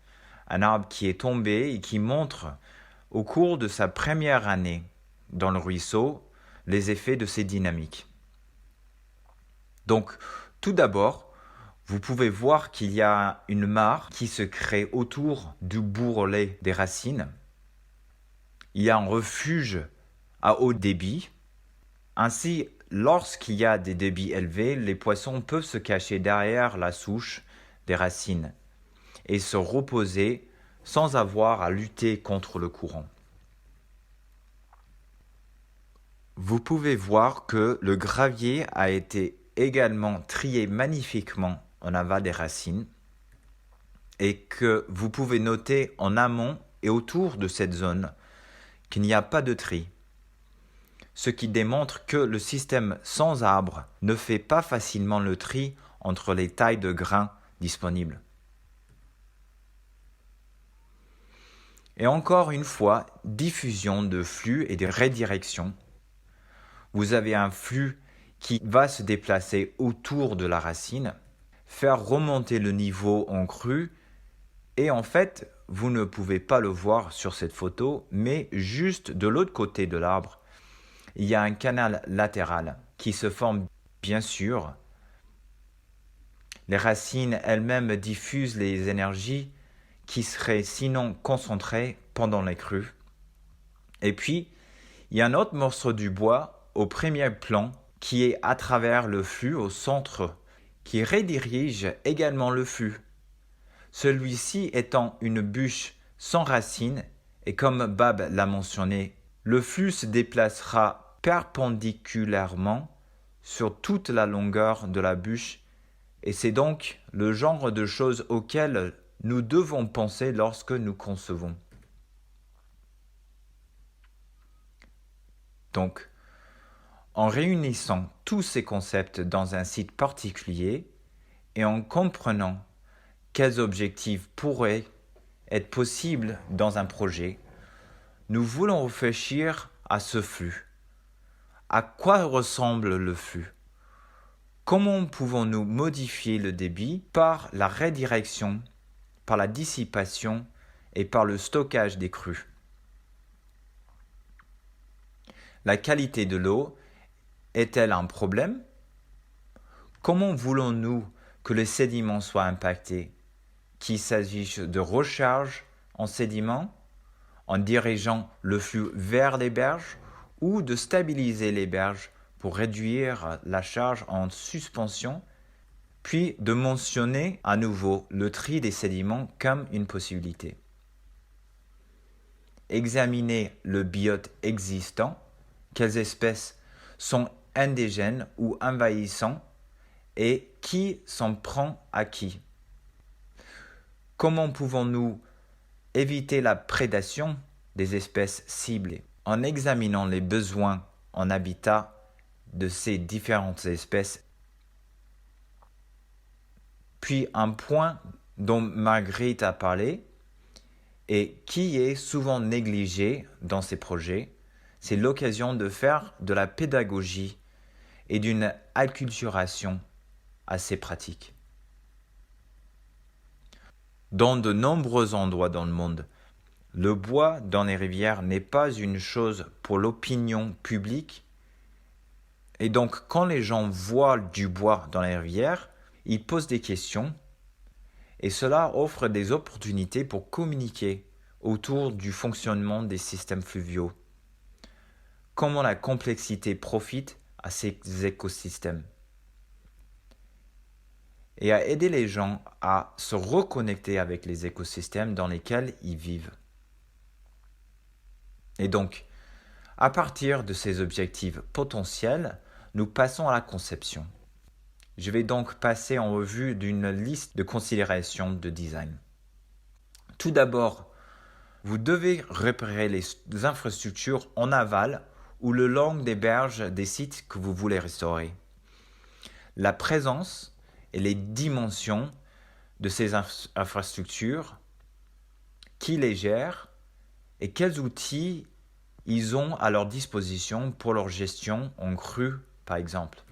Un arbre qui est tombé et qui montre au cours de sa première année dans le ruisseau les effets de ces dynamiques. Donc, tout d'abord, vous pouvez voir qu'il y a une mare qui se crée autour du bourrelet des racines. Il y a un refuge à haut débit. Ainsi, lorsqu'il y a des débits élevés, les poissons peuvent se cacher derrière la souche des racines et se reposer sans avoir à lutter contre le courant. Vous pouvez voir que le gravier a été également trié magnifiquement en aval des racines et que vous pouvez noter en amont et autour de cette zone qu'il n'y a pas de tri, ce qui démontre que le système sans arbre ne fait pas facilement le tri entre les tailles de grains disponibles. Et encore une fois, diffusion de flux et de redirection. Vous avez un flux qui va se déplacer autour de la racine, faire remonter le niveau en crue, et en fait, vous ne pouvez pas le voir sur cette photo, mais juste de l'autre côté de l'arbre, il y a un canal latéral qui se forme bien sûr. Les racines elles-mêmes diffusent les énergies qui seraient sinon concentrées pendant les crues. Et puis, il y a un autre morceau du bois au premier plan qui est à travers le flux au centre, qui redirige également le flux. Celui-ci étant une bûche sans racines, et comme Bab l'a mentionné, le flux se déplacera perpendiculairement sur toute la longueur de la bûche, et c'est donc le genre de choses auxquelles nous devons penser lorsque nous concevons. Donc, en réunissant tous ces concepts dans un site particulier et en comprenant quels objectifs pourraient être possibles dans un projet, nous voulons réfléchir à ce flux. À quoi ressemble le flux? Comment pouvons-nous modifier le débit par la redirection, par la dissipation et par le stockage des crues? La qualité de l'eau est-elle un problème? Comment voulons-nous que les sédiments soient impactés? Qu'il s'agisse de recharge en sédiments, en dirigeant le flux vers les berges, ou de stabiliser les berges pour réduire la charge en suspension, puis de mentionner à nouveau le tri des sédiments comme une possibilité. Examiner le biote existant, quelles espèces sont indigènes ou envahissants et qui s'en prend à qui. Comment pouvons-nous éviter la prédation des espèces ciblées en examinant les besoins en habitat de ces différentes espèces. Puis un point dont Marguerite a parlé et qui est souvent négligé dans ces projets, c'est l'occasion de faire de la pédagogie et d'une acculturation à ces pratiques. Dans de nombreux endroits dans le monde, le bois dans les rivières n'est pas une chose pour l'opinion publique. Et donc, quand les gens voient du bois dans les rivières, ils posent des questions et cela offre des opportunités pour communiquer autour du fonctionnement des systèmes fluviaux. Comment la complexité profite à ces écosystèmes et à aider les gens à se reconnecter avec les écosystèmes dans lesquels ils vivent. Et donc, à partir de ces objectifs potentiels, nous passons à la conception. Je vais donc passer en revue d'une liste de considérations de design. Tout d'abord, vous devez repérer les infrastructures en aval ou le long des berges des sites que vous voulez restaurer. La présence et les dimensions de ces infrastructures, qui les gèrent et quels outils ils ont à leur disposition pour leur gestion en crue, par exemple.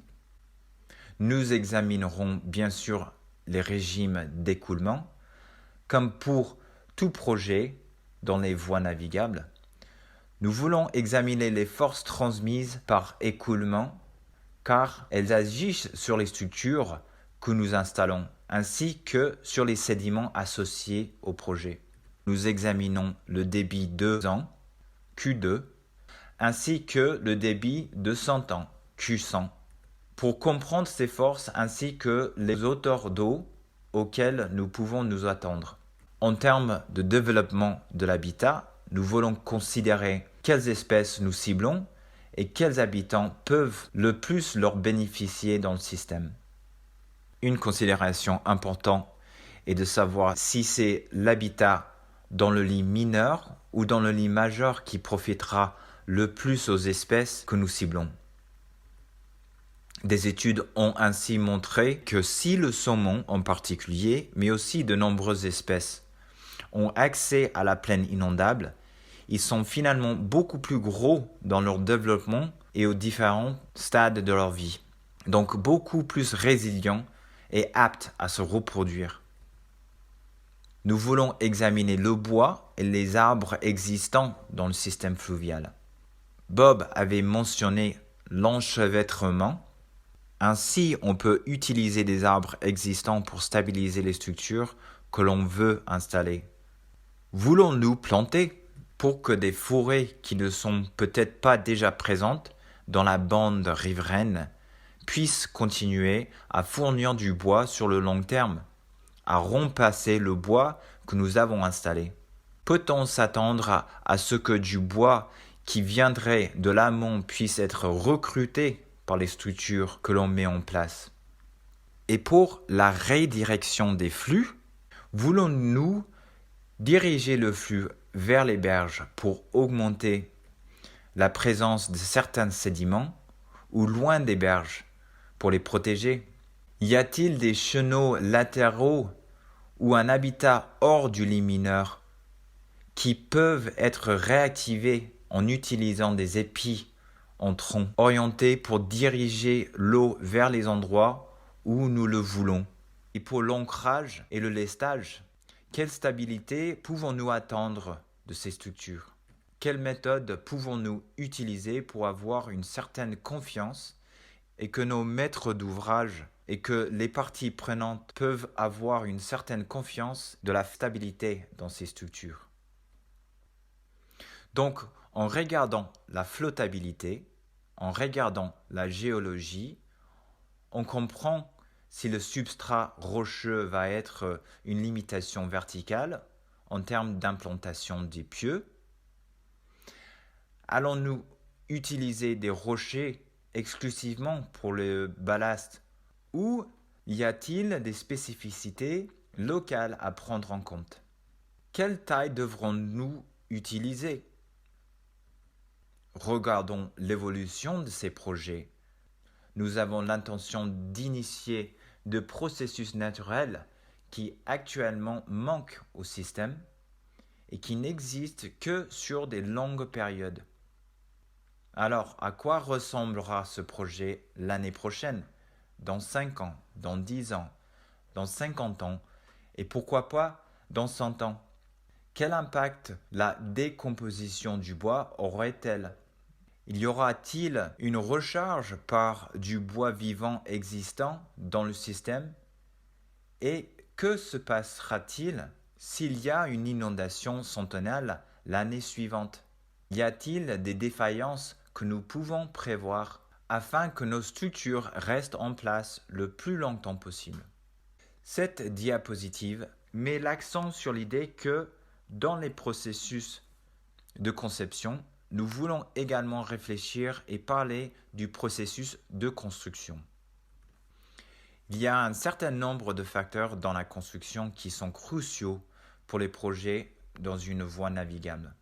Nous examinerons bien sûr les régimes d'écoulement, comme pour tout projet dans les voies navigables. Nous voulons examiner les forces transmises par écoulement, car elles agissent sur les structures que nous installons, ainsi que sur les sédiments associés au projet. Nous examinons le débit 2 ans, Q2, ainsi que le débit de 100 ans, Q100, pour comprendre ces forces ainsi que les hauteurs d'eau auxquelles nous pouvons nous attendre. En termes de développement de l'habitat, nous voulons considérer quelles espèces nous ciblons et quels habitants peuvent le plus leur bénéficier dans le système. Une considération importante est de savoir si c'est l'habitat dans le lit mineur ou dans le lit majeur qui profitera le plus aux espèces que nous ciblons. Des études ont ainsi montré que si le saumon en particulier, mais aussi de nombreuses espèces, ont accès à la plaine inondable, ils sont finalement beaucoup plus gros dans leur développement et aux différents stades de leur vie, donc beaucoup plus résilients et aptes à se reproduire. Nous voulons examiner le bois et les arbres existants dans le système fluvial. Bob avait mentionné l'enchevêtrement. Ainsi, on peut utiliser des arbres existants pour stabiliser les structures que l'on veut installer. Voulons-nous planter pour que des forêts qui ne sont peut-être pas déjà présentes dans la bande riveraine puissent continuer à fournir du bois sur le long terme, à remplacer le bois que nous avons installé? Peut-on s'attendre à ce que du bois qui viendrait de l'amont puisse être recruté par les structures que l'on met en place? Et pour la redirection des flux, voulons-nous diriger le flux vers les berges pour augmenter la présence de certains sédiments ou loin des berges pour les protéger? Y a-t-il des chenaux latéraux ou un habitat hors du lit mineur qui peuvent être réactivés en utilisant des épis en tronc orientés pour diriger l'eau vers les endroits où nous le voulons? Et pour l'ancrage et le lestage, quelle stabilité pouvons-nous attendre de ces structures? Quelles méthodes pouvons-nous utiliser pour avoir une certaine confiance et que nos maîtres d'ouvrage et que les parties prenantes peuvent avoir une certaine confiance de la stabilité dans ces structures? Donc, en regardant la flottabilité, en regardant la géologie, on comprend si le substrat rocheux va être une limitation verticale en termes d'implantation des pieux. Allons-nous utiliser des rochers exclusivement pour le ballast ou y a-t-il des spécificités locales à prendre en compte? Quelle taille devrons-nous utiliser? Regardons l'évolution de ces projets nous avons l'intention d'initier de processus naturels qui actuellement manquent au système et qui n'existent que sur des longues périodes. Alors, à quoi ressemblera ce projet l'année prochaine, dans 5 ans, dans 10 ans, dans 50 ans, et pourquoi pas dans 100 ans? Quel impact la décomposition du bois aurait-elle? Y aura-t-il une recharge par du bois vivant existant dans le système? Et que se passera-t-il s'il y a une inondation centennale l'année suivante? Y a-t-il des défaillances que nous pouvons prévoir afin que nos structures restent en place le plus longtemps possible? Cette diapositive met l'accent sur l'idée que dans les processus de conception, nous voulons également réfléchir et parler du processus de construction. Il y a un certain nombre de facteurs dans la construction qui sont cruciaux pour les projets dans une voie navigable.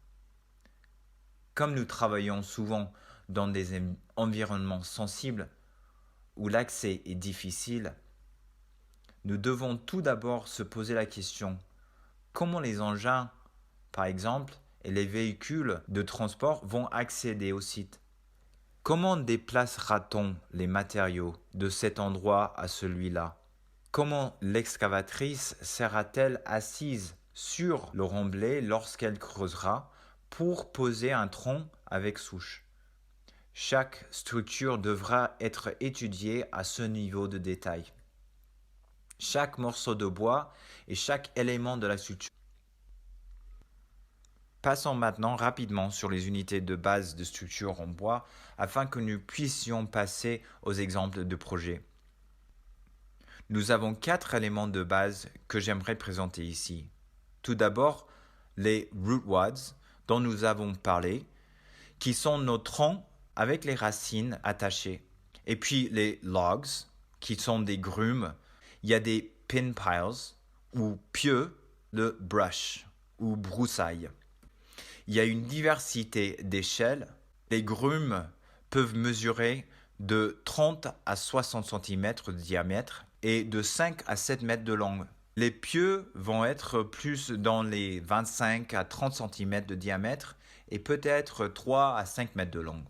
Comme nous travaillons souvent dans des environnements sensibles où l'accès est difficile, nous devons tout d'abord se poser la question comment les engins, par exemple, et les véhicules de transport vont accéder au site. Comment déplacera-t-on les matériaux de cet endroit à celui-là? Comment l'excavatrice sera-t-elle assise sur le remblai lorsqu'elle creusera pour poser un tronc avec souche? Chaque structure devra être étudiée à ce niveau de détail. Chaque morceau de bois et chaque élément de la structure. Passons maintenant rapidement sur les unités de base de structure en bois afin que nous puissions passer aux exemples de projets. Nous avons 4 éléments de base que j'aimerais présenter ici. Tout d'abord, les root wads dont nous avons parlé, qui sont nos troncs avec les racines attachées. Et puis les logs, qui sont des grumes. Il y a des pin piles ou pieux de brush ou broussailles. Il y a une diversité d'échelles. Les grumes peuvent mesurer de 30 à 60 cm de diamètre et de 5 à 7 mètres de long. Les pieux vont être plus dans les 25 à 30 cm de diamètre et peut-être 3 à 5 mètres de long,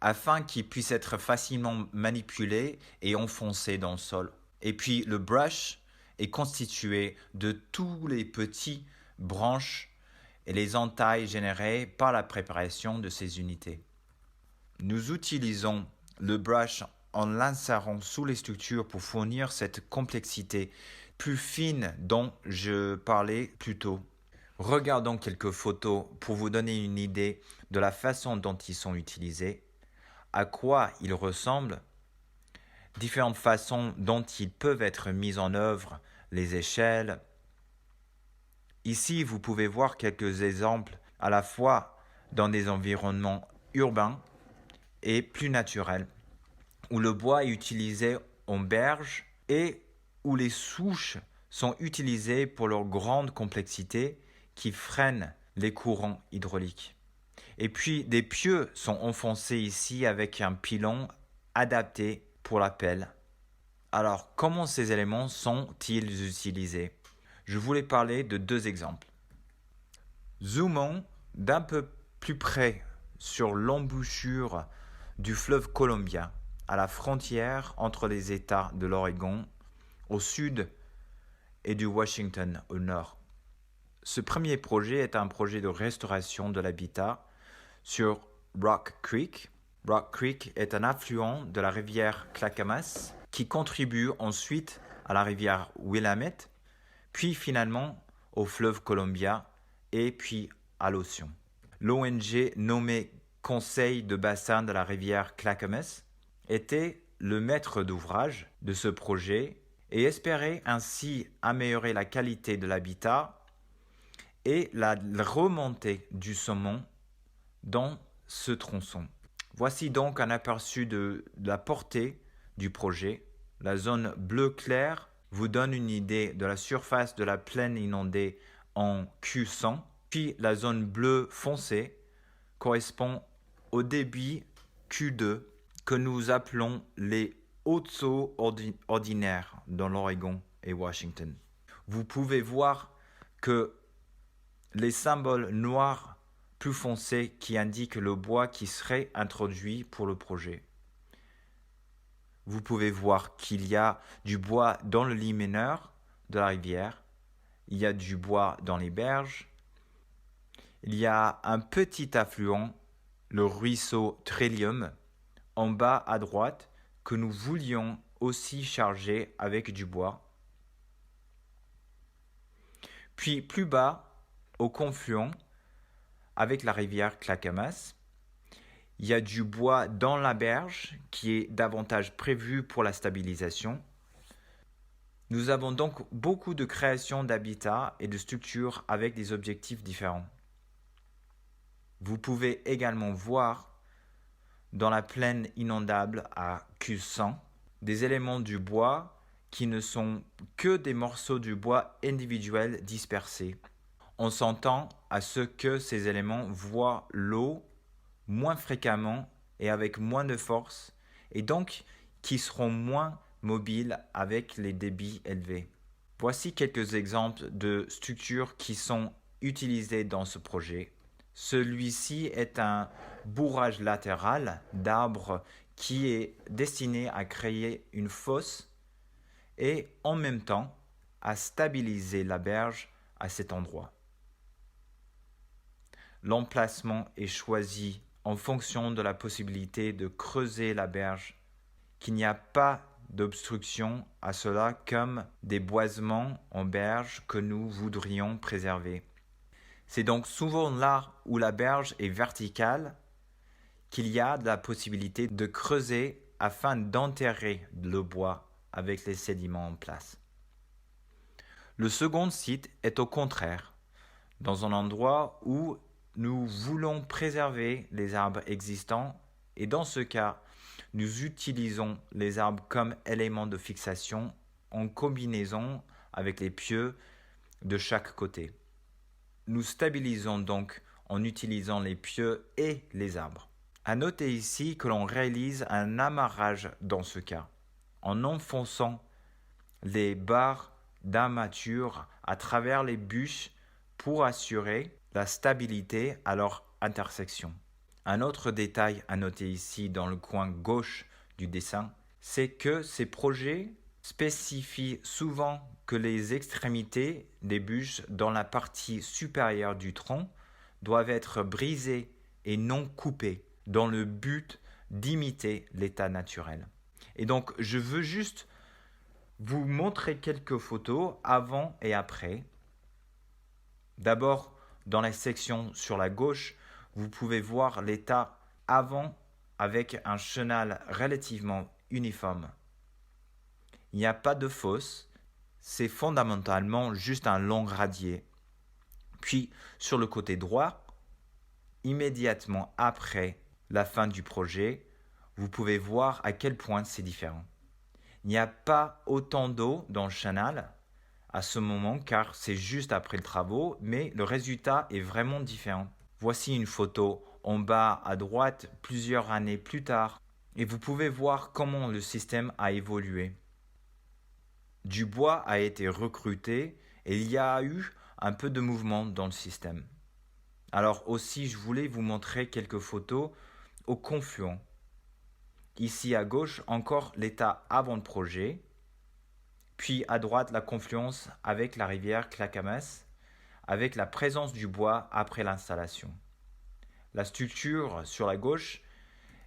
afin qu'ils puissent être facilement manipulés et enfoncés dans le sol. Et puis le brush est constitué de tous les petits branches et les entailles générées par la préparation de ces unités. Nous utilisons le brush en l'insérant sous les structures pour fournir cette complexité plus fine dont je parlais plus tôt. Regardons quelques photos pour vous donner une idée de la façon dont ils sont utilisés, à quoi ils ressemblent, différentes façons dont ils peuvent être mis en œuvre, les échelles. Ici, vous pouvez voir quelques exemples à la fois dans des environnements urbains et plus naturels, où le bois est utilisé en berge et où les souches sont utilisées pour leur grande complexité qui freinent les courants hydrauliques. Et puis, des pieux sont enfoncés ici avec un pilon adapté pour la pelle. Alors, comment ces éléments sont-ils utilisés? Je voulais parler de 2 exemples. Zoomons d'un peu plus près sur l'embouchure du fleuve Columbia, à la frontière entre les États de l'Oregon au sud et du Washington au nord. Ce premier projet est un projet de restauration de l'habitat sur Rock Creek. Rock Creek est un affluent de la rivière Clackamas qui contribue ensuite à la rivière Willamette, puis finalement au fleuve Columbia et puis à l'océan. L'ONG nommée Conseil de bassin de la rivière Clackamas était le maître d'ouvrage de ce projet et espérait ainsi améliorer la qualité de l'habitat et la remontée du saumon dans ce tronçon. Voici donc un aperçu de la portée du projet. La zone bleu clair vous donne une idée de la surface de la plaine inondée en Q100, puis la zone bleu foncé correspond au débit Q2 que nous appelons les Hautes-Eaux ordinaires dans l'Oregon et Washington. Vous pouvez voir que les symboles noirs plus foncés qui indiquent le bois qui serait introduit pour le projet. Vous pouvez voir qu'il y a du bois dans le lit mineur de la rivière, il y a du bois dans les berges, il y a un petit affluent, le ruisseau Trillium, en bas à droite, que nous voulions aussi charger avec du bois. Puis plus bas, au confluent, avec la rivière Clackamas, il y a du bois dans la berge qui est davantage prévu pour la stabilisation. Nous avons donc beaucoup de créations d'habitats et de structures avec des objectifs différents. Vous pouvez également voir dans la plaine inondable à Cusson des éléments du bois qui ne sont que des morceaux du bois individuels dispersés. On s'entend à ce que ces éléments voient l'eau moins fréquemment et avec moins de force, et donc qui seront moins mobiles avec les débits élevés. Voici quelques exemples de structures qui sont utilisées dans ce projet. Celui-ci est un bourrage latéral d'arbres qui est destiné à créer une fosse et en même temps à stabiliser la berge à cet endroit. L'emplacement est choisi en fonction de la possibilité de creuser la berge, qu'il n'y a pas d'obstruction à cela comme des boisements en berge que nous voudrions préserver. C'est donc souvent là où la berge est verticale qu'il y a de la possibilité de creuser afin d'enterrer le bois avec les sédiments en place. Le second site est au contraire, dans un endroit où nous voulons préserver les arbres existants et dans ce cas, nous utilisons les arbres comme éléments de fixation en combinaison avec les pieux de chaque côté. Nous stabilisons donc en utilisant les pieux et les arbres. À noter ici que l'on réalise un amarrage dans ce cas, en enfonçant les barres d'armature à travers les bûches pour assurer la stabilité à leur intersection. Un autre détail à noter ici dans le coin gauche du dessin, c'est que ces projets spécifient souvent que les extrémités des bûches dans la partie supérieure du tronc doivent être brisées et non coupées dans le but d'imiter l'état naturel. Et donc, je veux juste vous montrer quelques photos avant et après. D'abord, dans la section sur la gauche, vous pouvez voir l'état avant avec un chenal relativement uniforme. Il n'y a pas de fosse, c'est fondamentalement juste un long radier. Puis, sur le côté droit, immédiatement après la fin du projet, vous pouvez voir à quel point c'est différent. Il n'y a pas autant d'eau dans le chenal à ce moment car c'est juste après les travaux, mais le résultat est vraiment différent. Voici une photo en bas à droite plusieurs années plus tard et vous pouvez voir comment le système a évolué. Du bois a été recruté et il y a eu un peu de mouvement dans le système. Alors aussi, je voulais vous montrer quelques photos au confluent. Ici à gauche, encore l'état avant le projet. Puis à droite, la confluence avec la rivière Clackamas, avec la présence du bois après l'installation. La structure sur la gauche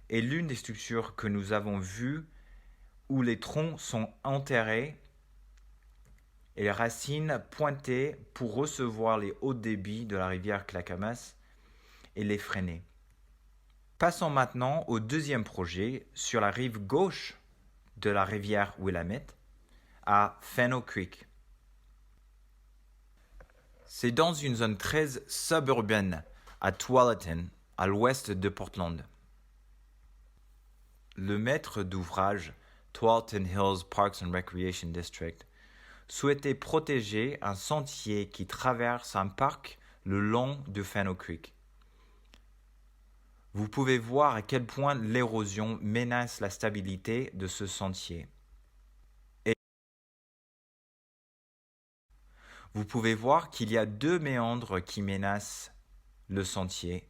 est l'une des structures que nous avons vues où les troncs sont enterrés et les racines pointées pour recevoir les hauts débits de la rivière Clackamas et les freiner. Passons maintenant au deuxième projet sur la rive gauche de la rivière Willamette, à Fennel Creek. C'est dans une zone très suburbaine à Tualatin, à l'ouest de Portland. Le maître d'ouvrage, Tualatin Hills Parks and Recreation District, souhaitait protéger un sentier qui traverse un parc le long de Fennel Creek. vous pouvez voir à quel point l'érosion menace la stabilité de ce sentier. Et vous pouvez voir qu'il y a 2 méandres qui menacent le sentier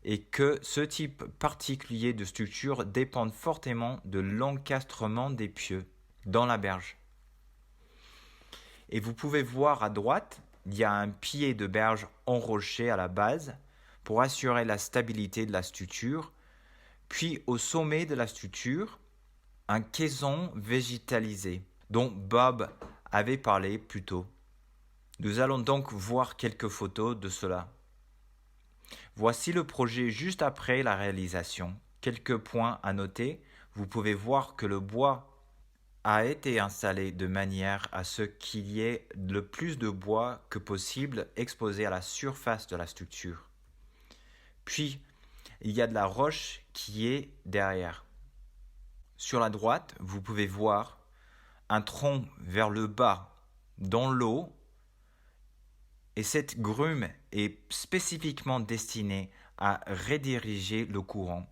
et que ce type particulier de structure dépend fortement de l'encastrement des pieux dans la berge. Et vous pouvez voir à droite, il y a un pied de berge enroché à la base pour assurer la stabilité de la structure. Puis au sommet de la structure, un caisson végétalisé dont Bob avait parlé plus tôt. Nous allons donc voir quelques photos de cela. Voici le projet juste après la réalisation. Quelques points à noter. Vous pouvez voir que le bois a été installé de manière à ce qu'il y ait le plus de bois que possible exposé à la surface de la structure. Puis, il y a de la roche qui est derrière. Sur la droite, vous pouvez voir un tronc vers le bas dans l'eau et cette grume est spécifiquement destinée à rediriger le courant,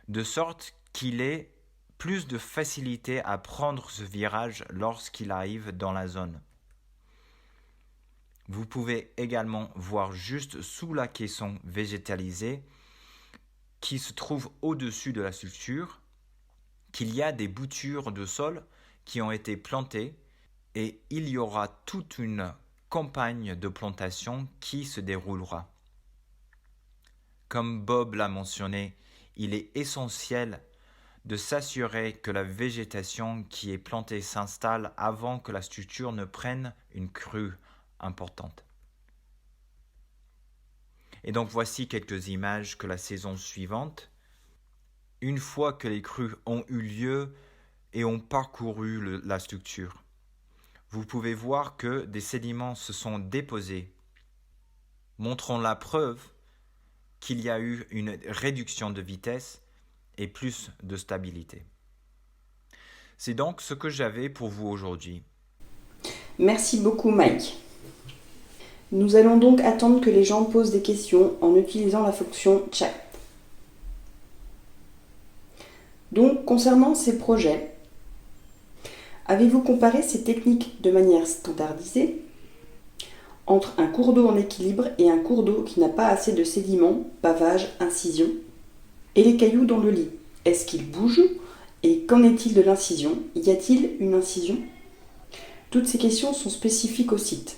de sorte qu'il ait plus de facilité à prendre ce virage lorsqu'il arrive dans la zone. Vous pouvez également voir juste sous la caisson végétalisée qui se trouve au-dessus de la structure qu'il y a des boutures de sol qui ont été plantées et il y aura toute une campagne de plantation qui se déroulera. Comme Bob l'a mentionné, il est essentiel de s'assurer que la végétation qui est plantée s'installe avant que la structure ne prenne une crue importante. Et donc voici quelques images que la saison suivante, une fois que les crues ont eu lieu et ont parcouru la structure, vous pouvez voir que des sédiments se sont déposés, montrant la preuve qu'il y a eu une réduction de vitesse et plus de stabilité. C'est donc ce que j'avais pour vous aujourd'hui. Merci beaucoup Mike. Nous allons donc attendre que les gens posent des questions en utilisant la fonction chat. Donc, concernant ces projets, avez-vous comparé ces techniques de manière standardisée entre un cours d'eau en équilibre et un cours d'eau qui n'a pas assez de sédiments, pavage, incision, et les cailloux dans le lit? Est-ce qu'ils bougent? Et qu'en est-il de l'incision? Y a-t-il une incision? Toutes ces questions sont spécifiques au site.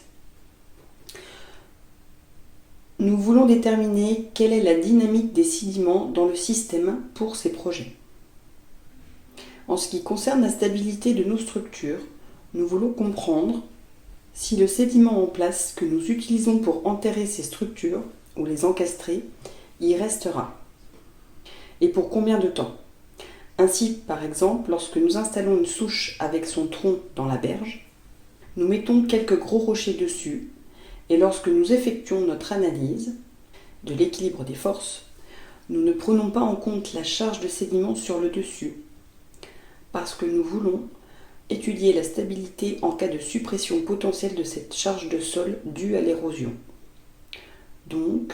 Nous voulons déterminer quelle est la dynamique des sédiments dans le système pour ces projets. En ce qui concerne la stabilité de nos structures, nous voulons comprendre si le sédiment en place que nous utilisons pour enterrer ces structures ou les encastrer y restera. Et pour combien de temps? Ainsi, par exemple, lorsque nous installons une souche avec son tronc dans la berge, nous mettons quelques gros rochers dessus et lorsque nous effectuons notre analyse de l'équilibre des forces, nous ne prenons pas en compte la charge de sédiment sur le dessus parce que nous voulons étudier la stabilité en cas de suppression potentielle de cette charge de sol due à l'érosion. Donc,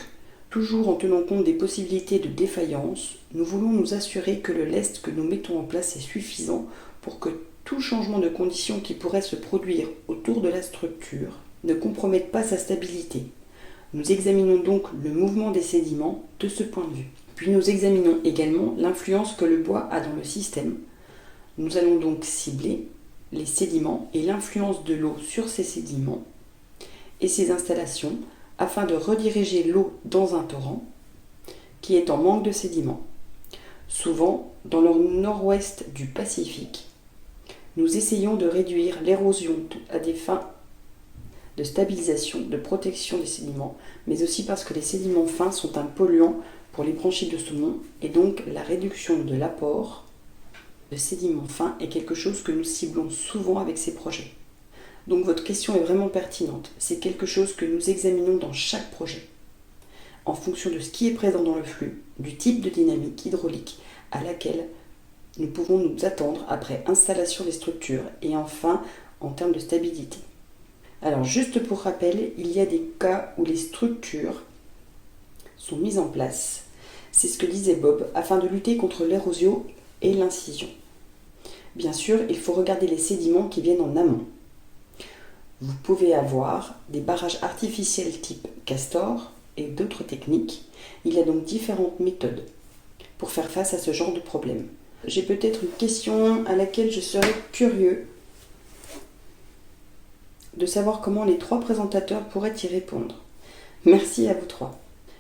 toujours en tenant compte des possibilités de défaillance, nous voulons nous assurer que le lest que nous mettons en place est suffisant pour que tout changement de conditions qui pourrait se produire autour de la structure ne compromette pas sa stabilité. Nous examinons donc le mouvement des sédiments de ce point de vue. Puis nous examinons également l'influence que le bois a dans le système. Nous allons donc cibler les sédiments et l'influence de l'eau sur ces sédiments et ces installations afin de rediriger l'eau dans un torrent qui est en manque de sédiments. Souvent, dans le nord-ouest du Pacifique, nous essayons de réduire l'érosion à des fins de stabilisation, de protection des sédiments, mais aussi parce que les sédiments fins sont un polluant pour les branchies de saumon et donc la réduction de l'apport de sédiments fins est quelque chose que nous ciblons souvent avec ces projets. Donc votre question est vraiment pertinente. C'est quelque chose que nous examinons dans chaque projet, en fonction de ce qui est présent dans le flux, du type de dynamique hydraulique à laquelle nous pouvons nous attendre après installation des structures et enfin en termes de stabilité. Alors juste pour rappel, il y a des cas où les structures sont mises en place C'est ce que disait Bob, afin de lutter contre l'érosion et l'incision. Bien sûr, il faut regarder les sédiments qui viennent en amont. Vous pouvez avoir des barrages artificiels type Castor et d'autres techniques. Il y a donc différentes méthodes pour faire face à ce genre de problème. J'ai peut-être une question à laquelle je serais curieux de savoir comment les 3 présentateurs pourraient y répondre. Merci à vous 3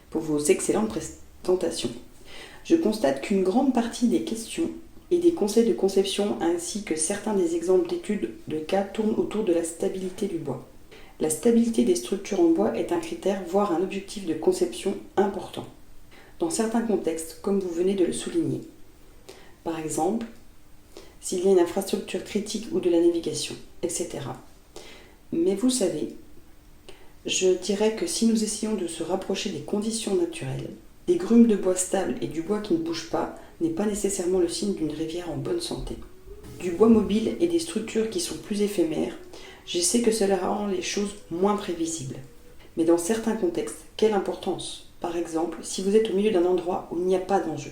pour vos excellentes présentations. Je constate qu'une grande partie des questions et des conseils de conception ainsi que certains des exemples d'études de cas tournent autour de la stabilité du bois. La stabilité des structures en bois est un critère, voire un objectif de conception important. Dans certains contextes, comme vous venez de le souligner. Par exemple, s'il y a une infrastructure critique ou de la navigation, etc. Mais vous savez, je dirais que si nous essayons de se rapprocher des conditions naturelles, des grumes de bois stables et du bois qui ne bouge pas n'est pas nécessairement le signe d'une rivière en bonne santé. Du bois mobile et des structures qui sont plus éphémères, je sais que cela rend les choses moins prévisibles. Mais dans certains contextes, quelle importance? Par exemple, si vous êtes au milieu d'un endroit où il n'y a pas d'enjeu.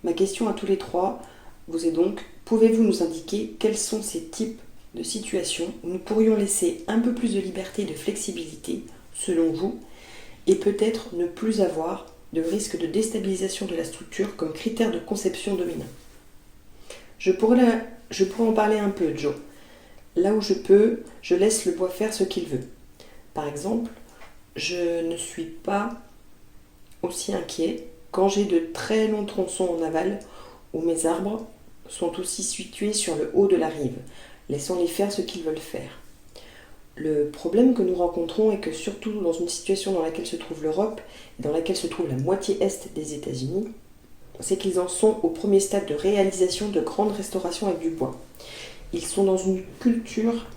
Ma question à tous les 3 vous est donc, pouvez-vous nous indiquer quels sont ces types de situations où nous pourrions laisser un peu plus de liberté et de flexibilité, selon vous, et peut-être ne plus avoir de risque de déstabilisation de la structure comme critère de conception dominant. Je pourrais en parler un peu, Joe. Là où je peux, je laisse le bois faire ce qu'il veut. Par exemple, je ne suis pas aussi inquiet quand j'ai de très longs tronçons en aval où mes arbres sont aussi situés sur le haut de la rive, laissant-les faire ce qu'ils veulent faire. Le problème que nous rencontrons est que surtout dans une situation dans laquelle se trouve l'Europe et dans laquelle se trouve la moitié est des États-Unis, c'est qu'ils en sont au premier stade de réalisation de grandes restaurations avec du bois. Ils sont dans une culture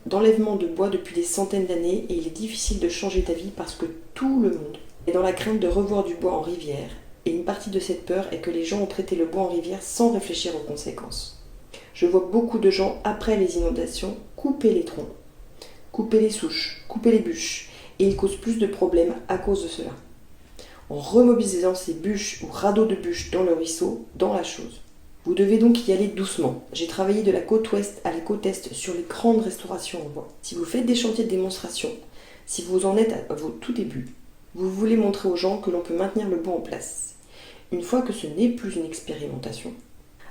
d'enlèvement de bois depuis des centaines d'années et il est difficile de changer d'avis parce que tout le monde est dans la crainte de revoir du bois en rivière et une partie de cette peur est que les gens ont traité le bois en rivière sans réfléchir aux conséquences. Je vois beaucoup de gens, après les inondations, couper les troncs, couper les souches, couper les bûches et ils causent plus de problèmes à cause de cela. En remobilisant ces bûches ou radeaux de bûches dans le ruisseau, dans la chose. Vous devez donc y aller doucement. J'ai travaillé de la côte ouest à la côte est sur les grandes restaurations en bois. Si vous faites des chantiers de démonstration, si vous en êtes à vos tout débuts, vous voulez montrer aux gens que l'on peut maintenir le bois en place. Une fois que ce n'est plus une expérimentation,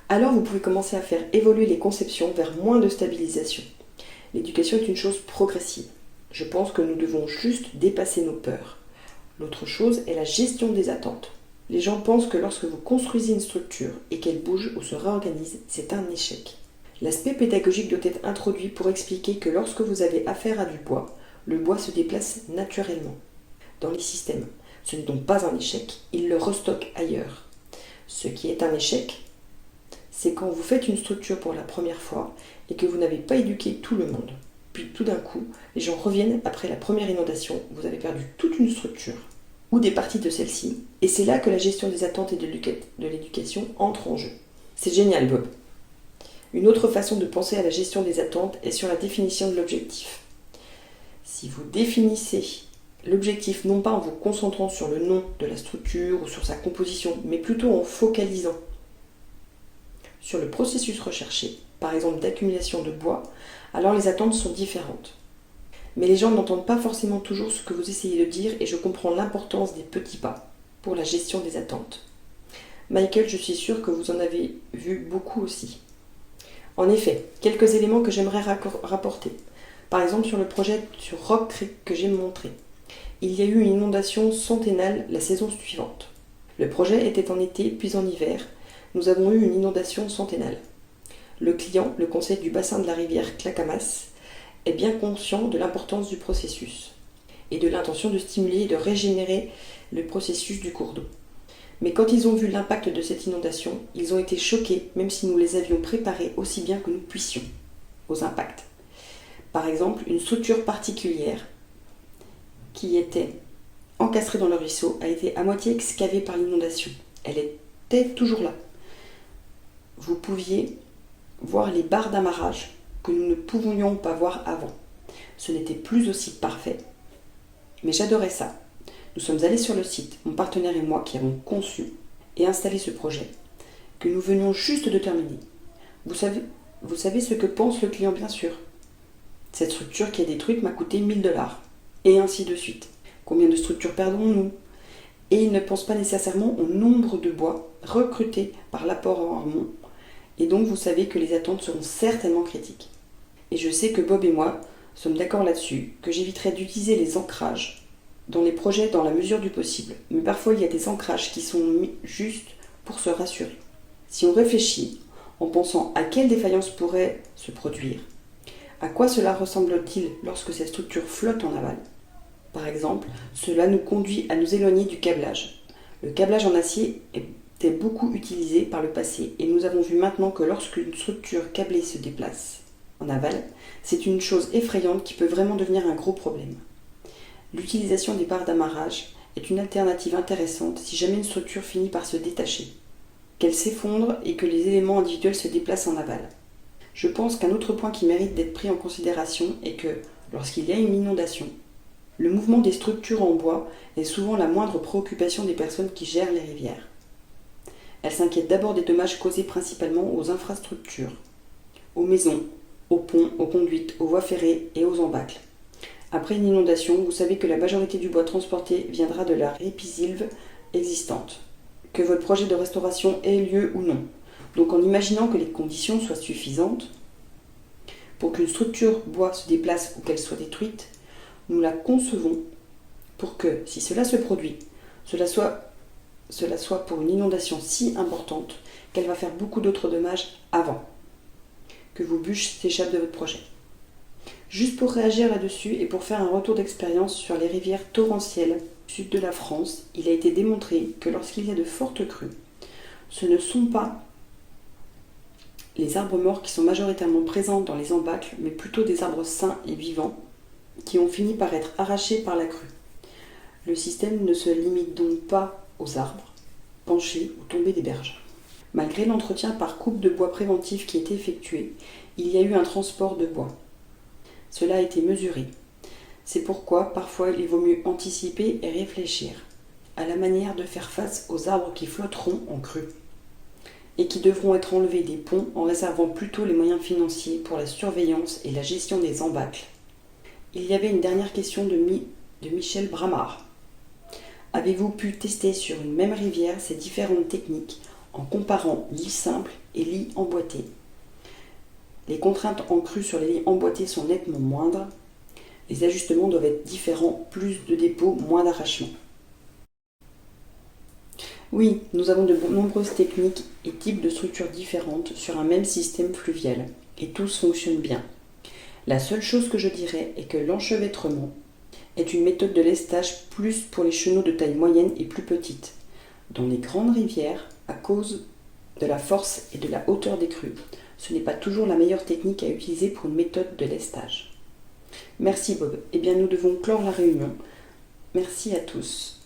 alors vous pouvez commencer à faire évoluer les conceptions vers moins de stabilisation. L'éducation est une chose progressive. Je pense que nous devons juste dépasser nos peurs. L'autre chose est la gestion des attentes. Les gens pensent que lorsque vous construisez une structure et qu'elle bouge ou se réorganise, c'est un échec. L'aspect pédagogique doit être introduit pour expliquer que lorsque vous avez affaire à du bois, le bois se déplace naturellement dans les systèmes. Ce n'est donc pas un échec, il le restocke ailleurs. Ce qui est un échec, c'est quand vous faites une structure pour la première fois et que vous n'avez pas éduqué tout le monde. Puis tout d'un coup, les gens reviennent après la première inondation, vous avez perdu toute une structure ou des parties de celle-ci, et c'est là que la gestion des attentes et de l'éducation entre en jeu. C'est génial, Bob. Une autre façon de penser à la gestion des attentes est sur la définition de l'objectif. Si vous définissez l'objectif non pas en vous concentrant sur le nom de la structure ou sur sa composition, mais plutôt en focalisant sur le processus recherché, par exemple d'accumulation de bois, alors les attentes sont différentes. Mais les gens n'entendent pas forcément toujours ce que vous essayez de dire et je comprends l'importance des petits pas pour la gestion des attentes. Michael, je suis sûre que vous en avez vu beaucoup aussi. En effet, quelques éléments que j'aimerais rapporter. Par exemple sur le projet sur Rock Creek que j'ai montré. Il y a eu une inondation centennale la saison suivante. Le projet était en été puis en hiver. Nous avons eu une inondation centennale. Le client, le conseil du bassin de la rivière Clackamas, est bien conscient de l'importance du processus et de l'intention de stimuler et de régénérer le processus du cours d'eau. Mais quand ils ont vu l'impact de cette inondation, ils ont été choqués, même si nous les avions préparés aussi bien que nous puissions aux impacts. Par exemple, une structure particulière qui était encastrée dans le ruisseau a été à moitié excavée par l'inondation. Elle était toujours là. Vous pouviez voir les barres d'amarrage que nous ne pouvions pas voir avant. Ce n'était plus aussi parfait. Mais j'adorais ça. Nous sommes allés sur le site, mon partenaire et moi qui avons conçu et installé ce projet, que nous venions juste de terminer. Vous savez ce que pense le client, bien sûr. Cette structure qui est détruite m'a coûté 1000 $. Et ainsi de suite. Combien de structures perdons-nous? Et il ne pense pas nécessairement au nombre de bois recrutés par l'apport en amont. Et donc vous savez que les attentes seront certainement critiques. Et je sais que Bob et moi sommes d'accord là-dessus, que j'éviterai d'utiliser les ancrages dans les projets dans la mesure du possible. Mais parfois il y a des ancrages qui sont mis juste pour se rassurer. Si on réfléchit en pensant à quelle défaillance pourrait se produire, à quoi cela ressemble-t-il lorsque cette structure flotte en aval? Par exemple, cela nous conduit à nous éloigner du câblage. Le câblage en acier était beaucoup utilisé par le passé et nous avons vu maintenant que lorsqu'une structure câblée se déplace en aval, c'est une chose effrayante qui peut vraiment devenir un gros problème. L'utilisation des barres d'amarrage est une alternative intéressante si jamais une structure finit par se détacher, qu'elle s'effondre et que les éléments individuels se déplacent en aval. Je pense qu'un autre point qui mérite d'être pris en considération est que, lorsqu'il y a une inondation, le mouvement des structures en bois est souvent la moindre préoccupation des personnes qui gèrent les rivières. Elles s'inquiètent d'abord des dommages causés principalement aux infrastructures, aux maisons, aux ponts, aux conduites, aux voies ferrées et aux embâcles. Après une inondation, vous savez que la majorité du bois transporté viendra de la répisylve existante, que votre projet de restauration ait lieu ou non. Donc en imaginant que les conditions soient suffisantes pour qu'une structure bois se déplace ou qu'elle soit détruite, nous la concevons pour que, si cela se produit, cela soit pour une inondation si importante qu'elle va faire beaucoup d'autres dommages avant que vos bûches s'échappent de votre projet. Juste pour réagir là-dessus et pour faire un retour d'expérience sur les rivières torrentielles du sud de la France, il a été démontré que lorsqu'il y a de fortes crues, ce ne sont pas les arbres morts qui sont majoritairement présents dans les embâcles, mais plutôt des arbres sains et vivants qui ont fini par être arrachés par la crue. Le système ne se limite donc pas aux arbres, penchés ou tombés des berges. Malgré l'entretien par coupe de bois préventif qui a été effectué, il y a eu un transport de bois. Cela a été mesuré. C'est pourquoi parfois il vaut mieux anticiper et réfléchir à la manière de faire face aux arbres qui flotteront en crue et qui devront être enlevés des ponts en réservant plutôt les moyens financiers pour la surveillance et la gestion des embâcles. Il y avait une dernière question de Michel Bramard. Avez-vous pu tester sur une même rivière ces différentes techniques en comparant lit simple et lit emboîté? Les contraintes en crue sur les lits emboîtés sont nettement moindres. Les ajustements doivent être différents, plus de dépôts, moins d'arrachement. Oui, nous avons de nombreuses techniques et types de structures différentes sur un même système fluvial, et tous fonctionnent bien. La seule chose que je dirais est que l'enchevêtrement est une méthode de lestage plus pour les chenaux de taille moyenne et plus petite. Dans les grandes rivières, à cause de la force et de la hauteur des crues, ce n'est pas toujours la meilleure technique à utiliser pour une méthode de lestage. Merci Bob. Eh bien nous devons clore la réunion. Merci à tous.